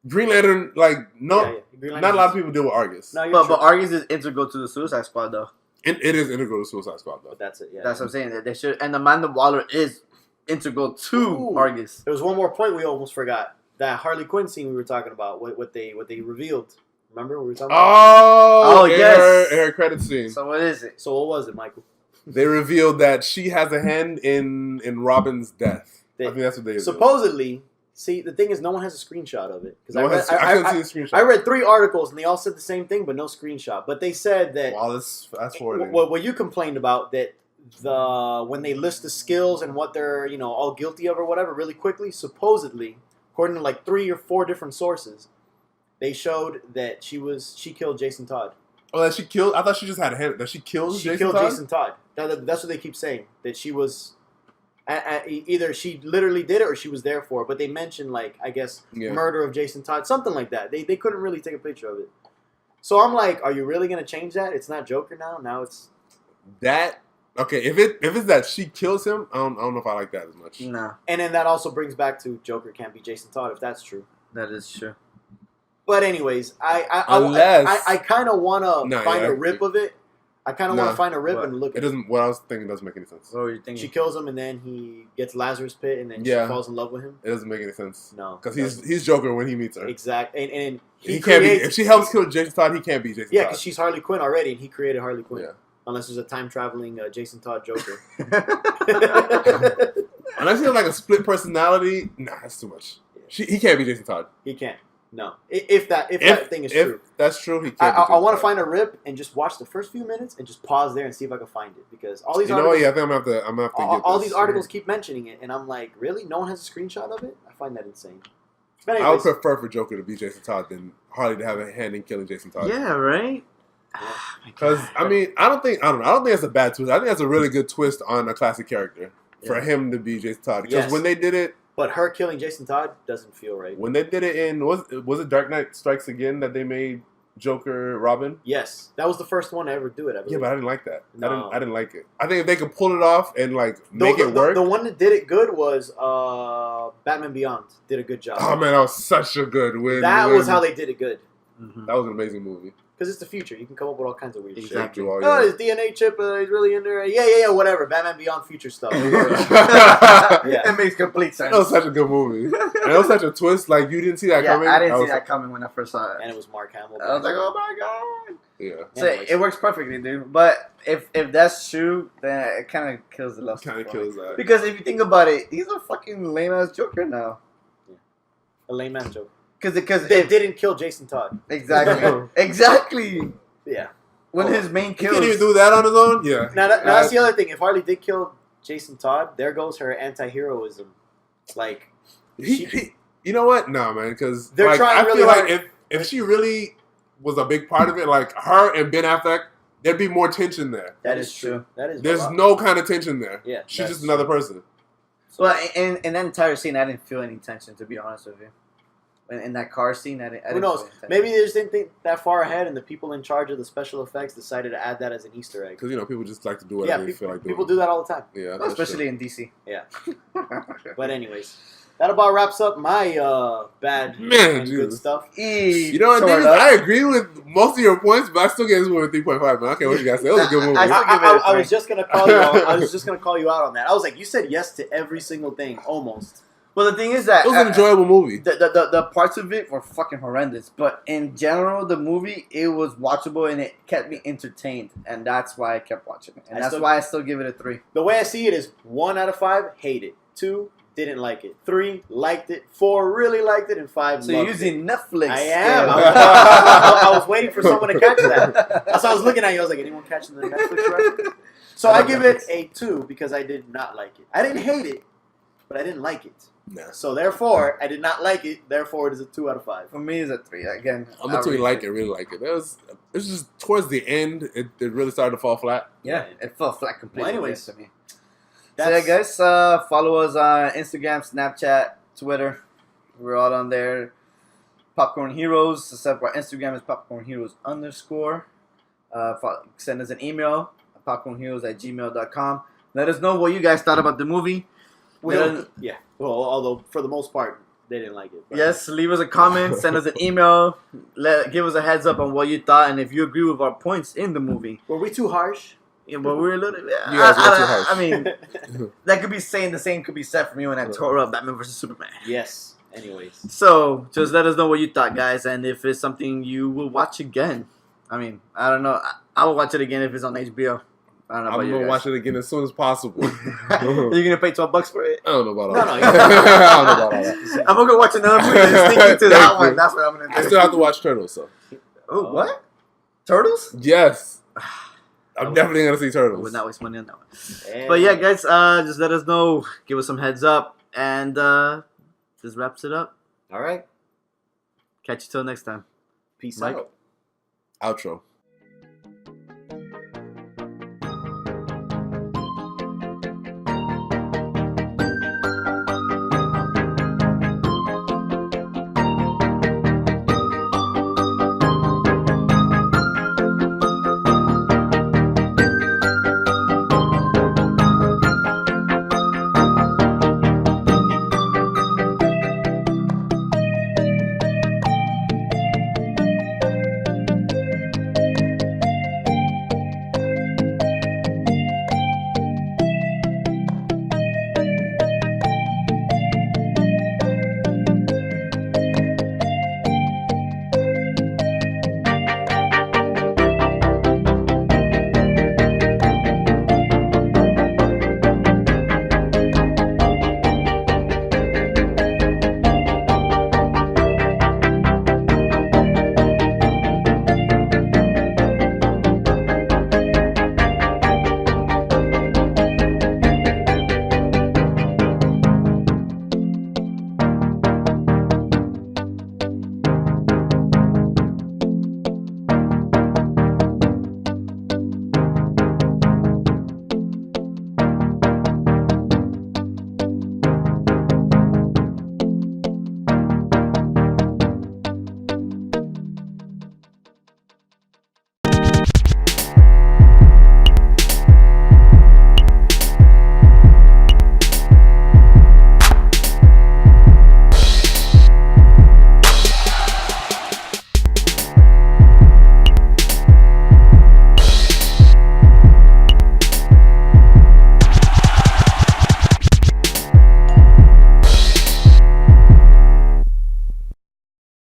Green Lantern, like no, Yeah, yeah. Green not a lot of Lantern's- people deal with Argus. No, you're But true. Argus is integral to the Suicide Squad though. It is integral to Suicide Squad though. But that's it. Yeah. That's what I'm saying. That they should, and Amanda Waller is integral to Ooh. Argus. There was one more point we almost forgot. That Harley Quinn scene we were talking about. What they revealed. Remember what we were talking about? Oh, in yes. her credit scene. So what is it? So what was it, Michael? They revealed that she has a hand in Robin's death. I think that's what they revealed. Supposedly, see, the thing is, no one has a screenshot of it because No one has- I couldn't see a screenshot. I read 3 articles and they all said the same thing, but no screenshot. But they said that Wow, that's forwarding. what you complained about that when they list the skills and what they're all guilty of or whatever really quickly, supposedly, according to like 3 or 4 different sources, they showed that she killed Jason Todd. Oh, that she killed? I thought she just had a hand. That she killed She Jason killed Todd? Jason Todd. That's what they keep saying, that she was either she literally did it or she was there for it. But they mentioned I guess Yeah. murder of Jason Todd, something like that. They couldn't really take a picture of it. So I'm like, are you really gonna change that? It's not Joker now. Now it's That okay? If it's that she kills him, I don't know if I like that as much. No, and then that also brings back to Joker can't be Jason Todd if that's true. that is true. But anyways, I Unless- kind of want to No, find yeah, a rip of it. I kind of want No. to find a rip What? and look It at it. doesn't. What I was thinking doesn't make any sense. What were you thinking? She kills him and then he gets Lazarus Pit and then Yeah. she falls in love with him. It doesn't make any sense No, because he's Joker when he meets her. exactly, and He can't be. creates- If she helps kill Jason Todd, he can't be Jason Yeah, Todd. because she's Harley Quinn already, and he created Harley Quinn. Yeah. Unless there's a time traveling Jason Todd Joker. Unless he has like a split personality, nah, that's too much. He can't be Jason Todd. He can't. No, if that thing is true. If that's true, he I can't. be Jason want to Todd. find a rip and just watch the first few minutes and just pause there and see if I can find it, because all these You know what? articles, Yeah, I think I'm gonna have to get all this. these articles keep mentioning it, and I'm like, really? No one has a screenshot of it? I find that insane. But I would anyways, prefer for Joker to be Jason Todd than Harley to have a hand in killing Jason Todd. Yeah, right. Because I mean, I don't think that's a bad twist. I think that's a really good twist on a classic character for Yeah. him to be Jason Todd. Because Yes. when they did it, but her killing Jason Todd doesn't feel right. in was it Dark Knight Strikes Again that they made Joker Robin? Yes, that was the first one to ever do it. I believe. Yeah, but I didn't like that. No. I didn't like it. I think if they could pull it off and make it work. The one that did it good was Batman Beyond. Did a good job. Oh man, that was such a good win. That was how they did it good. Mhm. That was an amazing movie. Because it's the future. You can come up with all kinds of weird Exactly. Do all shit. Oh, your- his DNA chip, he's really in there. Yeah, whatever. Batman Beyond future stuff. It works. It makes complete sense. That was such a good movie. And it was such a twist. Like you didn't see that yeah, coming. I didn't see was- that coming when I first saw it. And it was Mark Hamill. I was like, oh my god. Yeah, So Anyways. it works perfectly, dude. But if that's true, then it kind of kills the luster. kind of for me. kills that. Because if you think about it, he's a fucking lame ass Joker now. A lame man joke. Because They didn't kill Jason Todd. exactly, exactly. Yeah. When Oh. his main He kills. can't even do that on his own. Yeah. Now that's the other thing. If Harley did kill Jason Todd, there goes her anti-heroism. Like, You know what? No, man. Because They're trying I really feel hard. like if she really was a big part of it, like her and Ben Affleck, there'd be more tension there. That is true. That is. There's no kind of tension there. Yeah, She's that's just another person. Well, in that entire scene, I didn't feel any tension, to be honest with you. In that car scene, I didn't Who knows? feel any tension. Maybe they just didn't think that far ahead, and the people in charge of the special effects decided to add that as an Easter egg. Because, people just like to do Yeah, whatever they feel like doing. people do that all the time. Yeah, Well, that's especially true. in DC. Yeah. But anyways, that about wraps up my bad Man, and good Jesus. stuff. You know what, Davis? I agree with most of your points, but I still get this movie 3.5, man. Okay, what you guys say? It was a good movie. I still give it a I three. was just gonna call you out. I was just gonna call you out on that. I was like, you said yes to every single thing, almost. Well, the thing is that It was an enjoyable movie. the parts of it were fucking horrendous, but in general, the movie, it was watchable and it kept me entertained, and that's why I kept watching it, and that's why I still give it a 3. The way I see it is 1 out of 5, hate it. 2, didn't like it. 3, liked it. 4, really liked it, and 5, So you're loved using it. Netflix. I am. Yeah. I was waiting for someone to catch that. That's why I was looking at you. I was like, anyone catching the Netflix reference? So I give it a 2 because I did not like it. I didn't hate it, but I didn't like it. Nah. So therefore, I did not like it. Therefore, it is a 2 out of 5. For me, it's a 3. Again, I'm between really like it. It was just towards the end, it really started to fall flat. Yeah, it fell flat completely. Well, anyways, to me. So yeah, guys, follow us on Instagram, Snapchat, Twitter. We're all on there. Popcorn Heroes, except our Instagram is Popcorn Heroes _. Send us an email, popcornheroes@gmail.com. Let us know what you guys thought about the movie. Yeah. Well, although for the most part, they didn't like it. But. Yes, leave us a comment, send us an email, give us a heads up on what you thought, and if you agree with our points in the movie. Were we too harsh? Yeah, but we're a little. Yeah, You guys were too harsh. I mean, that could be saying the same could be said for me when I tore up Batman vs Superman. Yes. Anyways. So just let us know what you thought, guys, and if it's something you will watch again. I mean, I don't know. I will watch it again if it's on HBO. I don't know about I'm you going to guys. watch it again as soon as possible. You're gonna pay $12 for it? I don't know about all No, that. no, I don't know about all that. I'm gonna go watch another movie and sneak into that Thank one. you. That's what I'm gonna do. I still have to watch Turtles, so. Oh, what? Turtles? Yes. I'm definitely going to see I Turtles. would not waste money on that one. And But yeah, guys, just let us know. Give us some heads up. And this wraps it up. All right. Catch you till next time. Peace Mike? out. Outro.